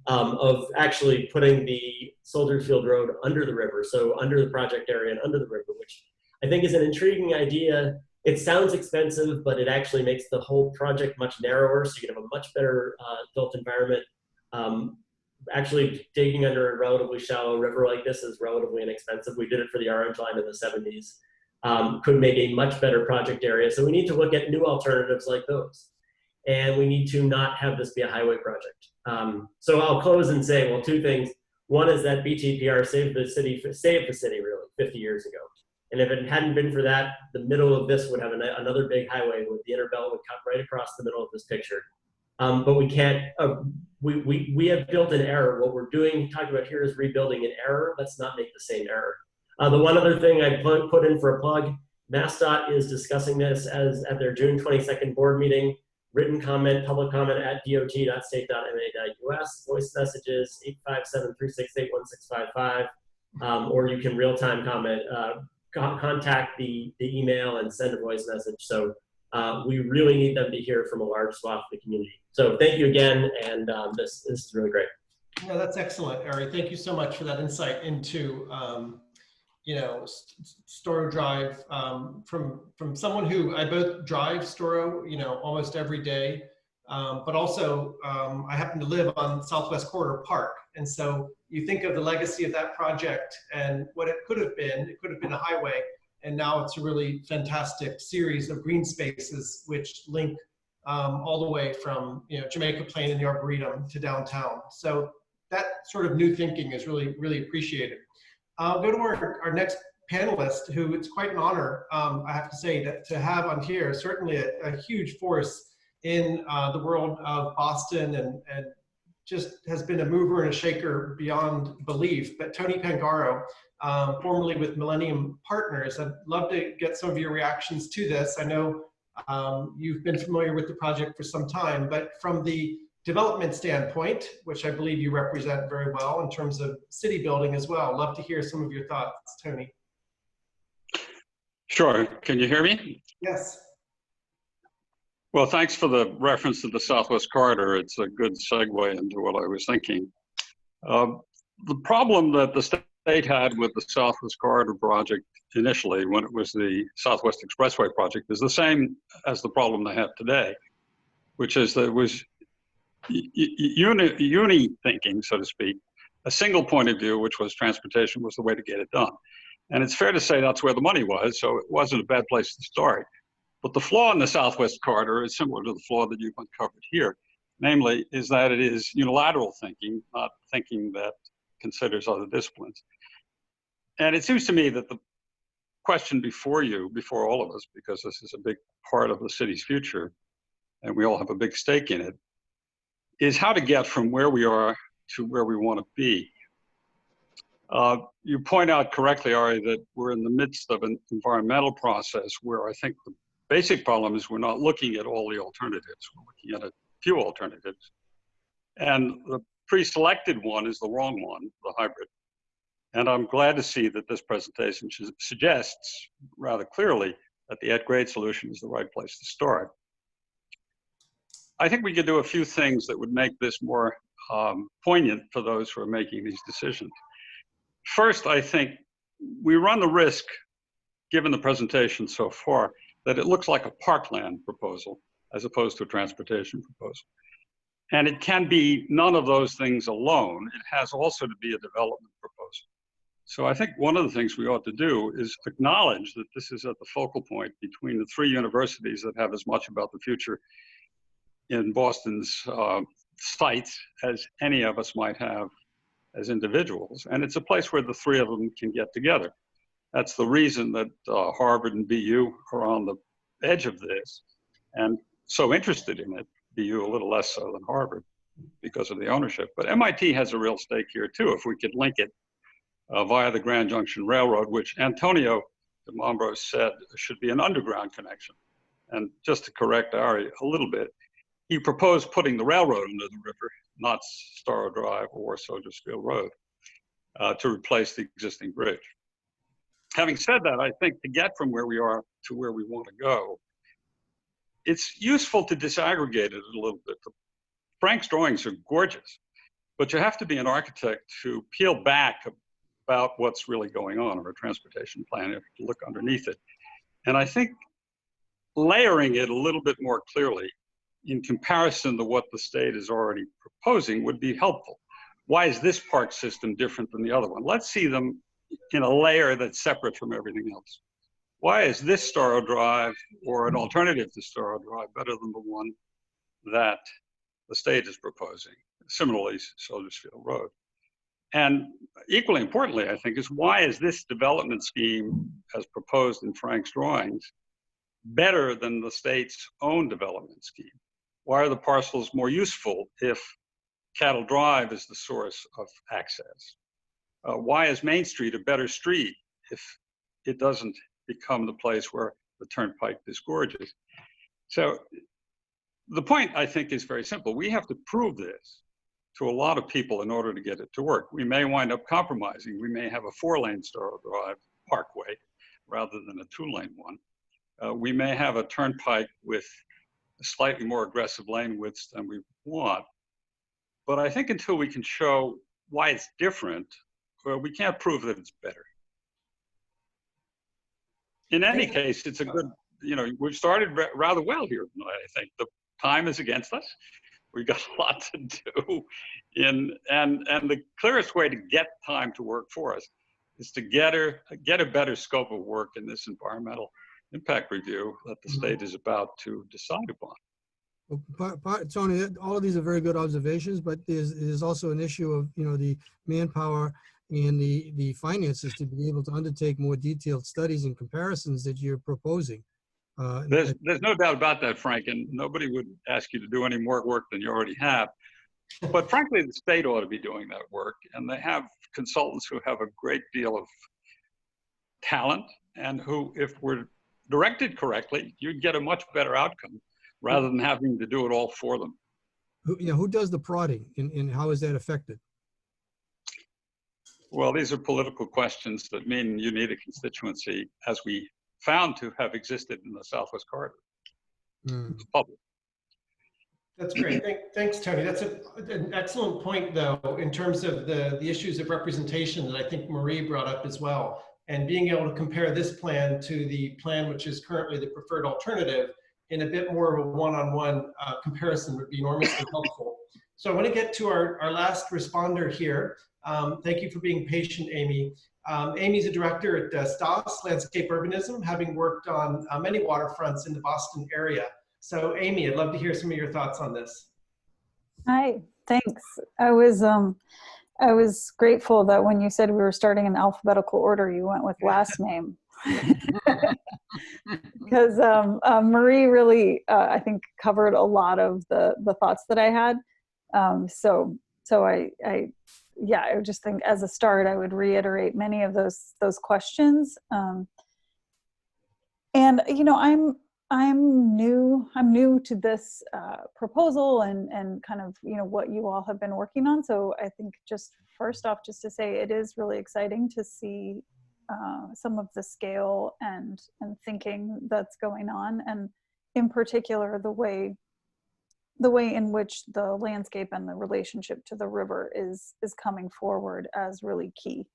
of actually putting the Soldier Field Road under the river, so under the project area and under the river, which I think is an intriguing idea. It sounds expensive, but it actually makes the whole project much narrower, so you can have a much better built environment. Actually, digging under a relatively shallow river like this is relatively inexpensive. We did it for the Orange Line in the 70s. Could make a much better project area. So we need to look at new alternatives like those. And we need to not have this be a highway project. So I'll close and say, well, two things. One is that BTPR saved the city really 50 years ago. And if it hadn't been for that, the middle of this would have another big highway with the Interbelt would cut right across the middle of this picture. But we can't, we have built an error. What we're talking about here is rebuilding an error. Let's not make the same error. The one other thing I put in for a plug, MassDOT is discussing this at their June 22nd board meeting. Written comment, public comment at dot.state.ma.us, voice messages 857-368-1655, or you can real-time comment, contact the email and send a voice message. So we really need them to hear from a large swath of the community. So thank you again, and this is really great. No, that's excellent, Ari. Thank you so much for that insight into Storrow Drive, from someone who I both drive Storrow, almost every day, but also I happen to live on Southwest Corridor Park. And so you think of the legacy of that project and what it could have been. It could have been a highway, and now it's a really fantastic series of green spaces which link all the way from Jamaica Plain and the Arboretum to downtown. So that sort of new thinking is really, really appreciated. I'll go to our next panelist, who it's quite an honor, I have to say, to have on here. Certainly a huge force in the world of Boston, and just has been a mover and a shaker beyond belief. But Tony Pangaro, formerly with Millennium Partners, I'd love to get some of your reactions to this. I know you've been familiar with the project for some time, but from the development standpoint, which I believe you represent very well in terms of city building as well. Love to hear some of your thoughts, Tony. Sure. Can you hear me? Yes. Well, thanks for the reference to the Southwest Corridor. It's a good segue into what I was thinking. The problem that the state had with the Southwest Corridor project initially, when it was the Southwest Expressway project, is the same as the problem they have today, which is that it was uni thinking, so to speak, a single point of view, which was transportation was the way to get it done. And it's fair to say that's where the money was, so it wasn't a bad place to start. But the flaw in the Southwest Corridor is similar to the flaw that you've uncovered here. Namely, is that it is unilateral thinking, not thinking that considers other disciplines. And it seems to me that the question before you, before all of us, because this is a big part of the city's future, and we all have a big stake in it, is how to get from where we are to where we want to be. You point out correctly, Ari, that we're in the midst of an environmental process where I think the basic problem is we're not looking at all the alternatives. We're looking at a few alternatives. And the pre-selected one is the wrong one, the hybrid. And I'm glad to see that this presentation suggests rather clearly that the at-grade solution is the right place to start. I think we could do a few things that would make this more poignant for those who are making these decisions. First, I think we run the risk, given the presentation so far, that it looks like a parkland proposal as opposed to a transportation proposal. And it can be none of those things alone. It has also to be a development proposal. So I think one of the things we ought to do is acknowledge that this is at the focal point between the three universities that have as much about the future in Boston's sights as any of us might have as individuals. And it's a place where the three of them can get together. That's the reason that Harvard and BU are on the edge of this and so interested in it. BU a little less so than Harvard because of the ownership. But MIT has a real stake here too, if we could link it via the Grand Junction Railroad, which Antonio de Mombros said should be an underground connection. And just to correct Ari a little bit, he proposed putting the railroad under the river, not Storrow Drive or Soldier's Field Road, to replace the existing bridge. Having said that, I think to get from where we are to where we want to go, it's useful to disaggregate it a little bit. Frank's drawings are gorgeous, but you have to be an architect to peel back about what's really going on, or a transportation plan. You have to look underneath it. And I think layering it a little bit more clearly in comparison to what the state is already proposing would be helpful. Why is this park system different than the other one? Let's see them in a layer that's separate from everything else. Why is this Storrow Drive or an alternative to Storrow Drive better than the one that the state is proposing? Similarly, Soldier's Field Road. And equally importantly, I think, is why is this development scheme as proposed in Frank's drawings better than the state's own development scheme? Why are the parcels more useful if Cattle Drive is the source of access? Why is Main Street a better street if it doesn't become the place where the turnpike disgorges? So the point, I think, is very simple. We have to prove this to a lot of people in order to get it to work. We may wind up compromising. We may have a 4-lane Storrow Drive parkway rather than a 2-lane one. We may have a turnpike with slightly more aggressive lane widths than we want. But I think until we can show why it's different, well, we can't prove that it's better. In any case, it's a good, we've started rather well here tonight, I think. The time is against us. We've got a lot to do. And the clearest way to get time to work for us is to get a better scope of work in this environmental impact review that the state is about to decide upon. Well, Tony, all of these are very good observations, but there's also an issue of the manpower and the finances to be able to undertake more detailed studies and comparisons that you're proposing. There's no doubt about that, Frank, and nobody would ask you to do any more work than you already have. But frankly, the state ought to be doing that work, and they have consultants who have a great deal of talent and who, if we're directed correctly, you'd get a much better outcome rather than having to do it all for them. Who does the prodding, and how is that affected? Well, these are political questions that mean you need a constituency, as we found to have existed in the Southwest Corridor. It's public. That's great. Thanks, Tony. That's an excellent point, though, in terms of the issues of representation that I think Marie brought up as well. And being able to compare this plan to the plan which is currently the preferred alternative in a bit more of a one-on-one comparison would be enormously helpful. So I want to get to our last responder here. Thank you for being patient, Amy. Amy's a director at STOS, Landscape Urbanism, having worked on many waterfronts in the Boston area. So Amy, I'd love to hear some of your thoughts on this. Hi, thanks. I was grateful that when you said we were starting in alphabetical order, you went with last name. Because Marie really, I think, covered a lot of the thoughts that I had. So I would just think as a start, I would reiterate many of those questions. And I'm new to this proposal and kind of what you all have been working on. So I think just first off, just to say it is really exciting to see some of the scale and thinking that's going on, and in particular the way in which the landscape and the relationship to the river is coming forward as really key.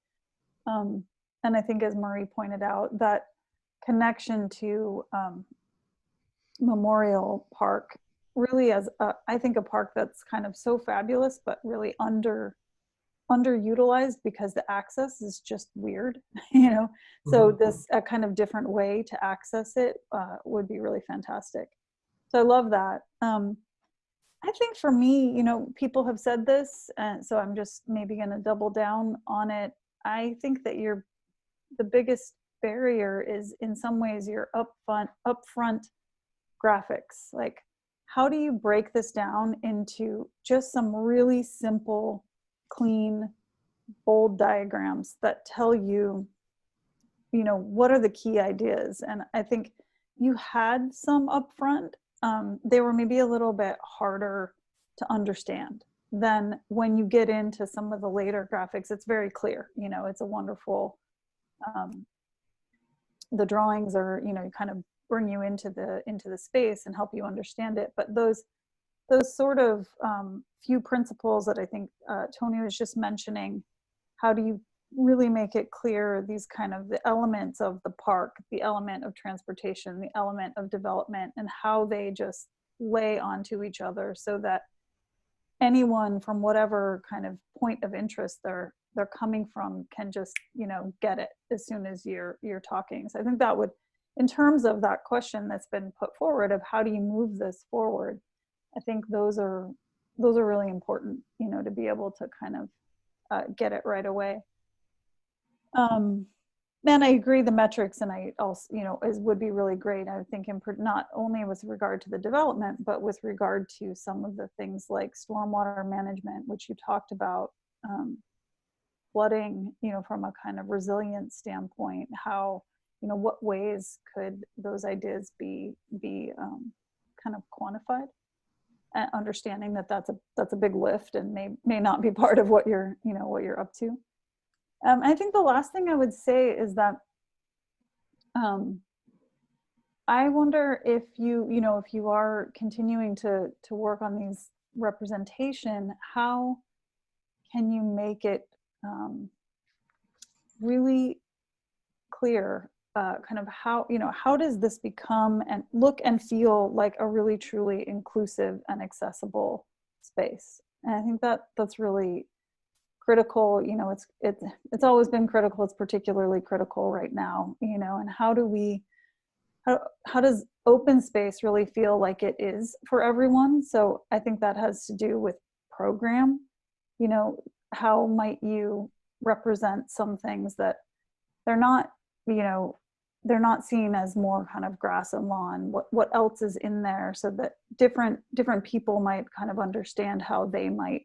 And I think, as Marie pointed out, that connection to Memorial Park really as I think a park that's kind of so fabulous but really underutilized because the access is just weird, you know. So this a kind of different way to access it would be really fantastic. So I love that. I think for me, you know, people have said this, and so I'm just maybe going to double down on it. I think that the biggest barrier is in some ways your upfront graphics. Like, how do you break this down into just some really simple, clean, bold diagrams that tell you, you know, what are the key ideas? And I think you had some upfront. They were maybe a little bit harder to understand than when you get into some of the later graphics. It's very clear, you know, it's a wonderful, the drawings are, you know, kind of bring you into the space and help you understand it. But those sort of few principles that I think Tony was just mentioning, how do you really make it clear these kind of the elements of the park, the element of transportation, the element of development, and how they just lay onto each other so that anyone from whatever kind of point of interest they're coming from can just, you know, get it as soon as you're talking. So I think that would, in terms of that question that's been put forward of how do you move this forward, I think those are really important, you know, to be able to kind of get it right away. And I agree, the metrics, and I also, you know, would be really great. I think not only with regard to the development, but with regard to some of the things like stormwater management, which you talked about, flooding, you know, from a kind of resilience standpoint, how, you know, what ways could those ideas be kind of quantified? And understanding that that's a big lift and may not be part of what you're up to. I think the last thing I would say is that I wonder if if you are continuing to work on these representation, how can you make it really clear, kind of how does this become and look and feel like a really truly inclusive and accessible space? And I think that's really critical. You know, it's always been critical. It's particularly critical right now, you know. And how does open space really feel like it is for everyone? So I think that has to do with program. You know, how might you represent some things that they're not, you know, they're not seen as more kind of grass and lawn. What else is in there, so that different people might kind of understand how they might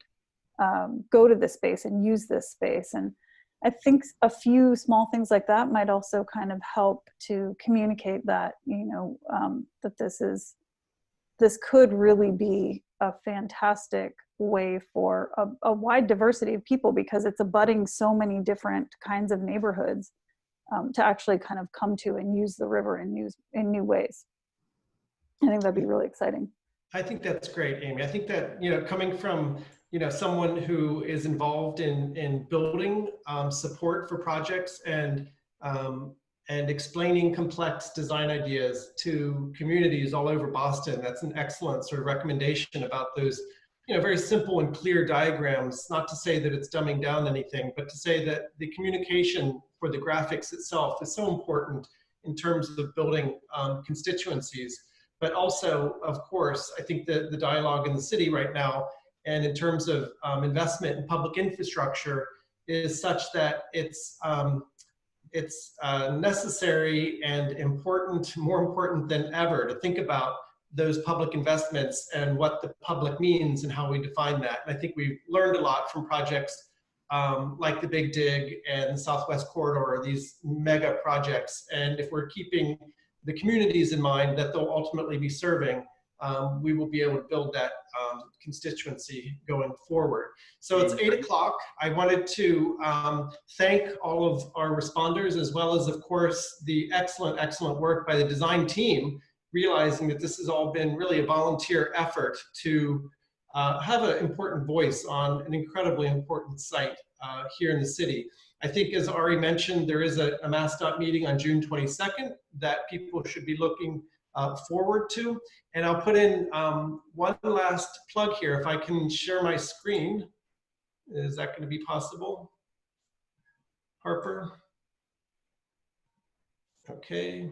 go to this space and use this space. And I think a few small things like that might also kind of help to communicate that, you know, that this could really be a fantastic way for a wide diversity of people, because it's abutting so many different kinds of neighborhoods, to actually kind of come to and use the river in new ways. I think that'd be really exciting. I think that's great, Amy. I think that, you know, coming from, you know, someone who is involved in building support for projects and explaining complex design ideas to communities all over Boston, that's an excellent sort of recommendation about those, you know, very simple and clear diagrams. Not to say that it's dumbing down anything, but to say that the communication for the graphics itself is so important in terms of building constituencies. But also, of course, I think that the dialogue in the city right now, and in terms of investment in public infrastructure, is such that it's necessary and important, more important than ever, to think about those public investments and what the public means and how we define that. And I think we've learned a lot from projects like the Big Dig and the Southwest Corridor, these mega projects. And if we're keeping the communities in mind that they'll ultimately be serving, we will be able to build that constituency going forward. So it's 8 o'clock. I wanted to thank all of our responders, as well as, of course, the excellent work by the design team, realizing that this has all been really a volunteer effort to have an important voice on an incredibly important site here in the city. I think, as Ari mentioned, there is a MassDOT meeting on June 22nd that people should be looking forward to. And I'll put in one last plug here, if I can share my screen. Is that going to be possible? Harper? Okay.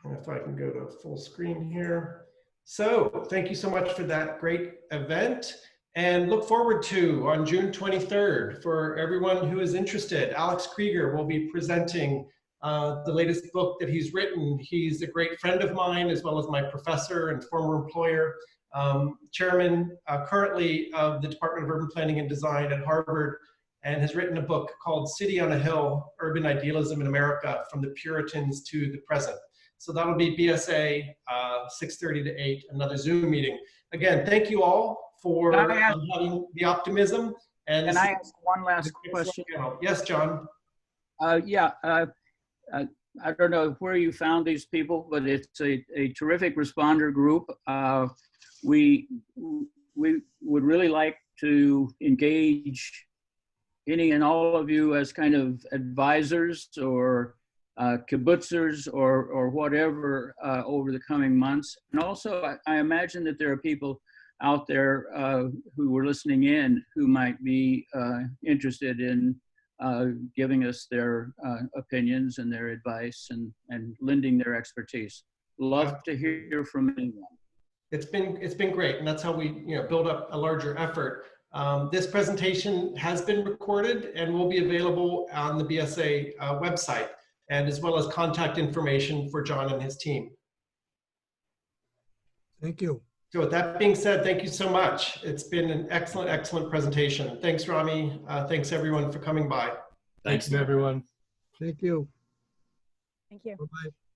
If I can go to full screen here. So thank you so much for that great event, and look forward to on June 23rd for everyone who is interested. Alex Krieger will be presenting the latest book that he's written. He's a great friend of mine as well as my professor and former employer, chairman currently of the Department of Urban Planning and Design at Harvard, and has written a book called City on a Hill, Urban Idealism in America from the Puritans to the Present. So that'll be BSA 6:30 to 8, another Zoom meeting. Again, thank you all for having the optimism. And can I ask one last question? Yes, John. I don't know where you found these people, but it's a terrific responder group. We would really like to engage any and all of you as kind of advisors or kibbutzers or whatever over the coming months. And also, I imagine that there are people out there who were listening in who might be interested in giving us their opinions and their advice and lending their expertise. Love to hear from anyone. It's been great, and that's how we build up a larger effort. This presentation has been recorded and will be available on the BSA website, and as well as contact information for John and his team. Thank you. So with that being said, thank you so much. It's been an excellent, excellent presentation. Thanks, Rami. Thanks everyone for coming by. Thanks, everyone. Thank you. Thank you. Bye-bye.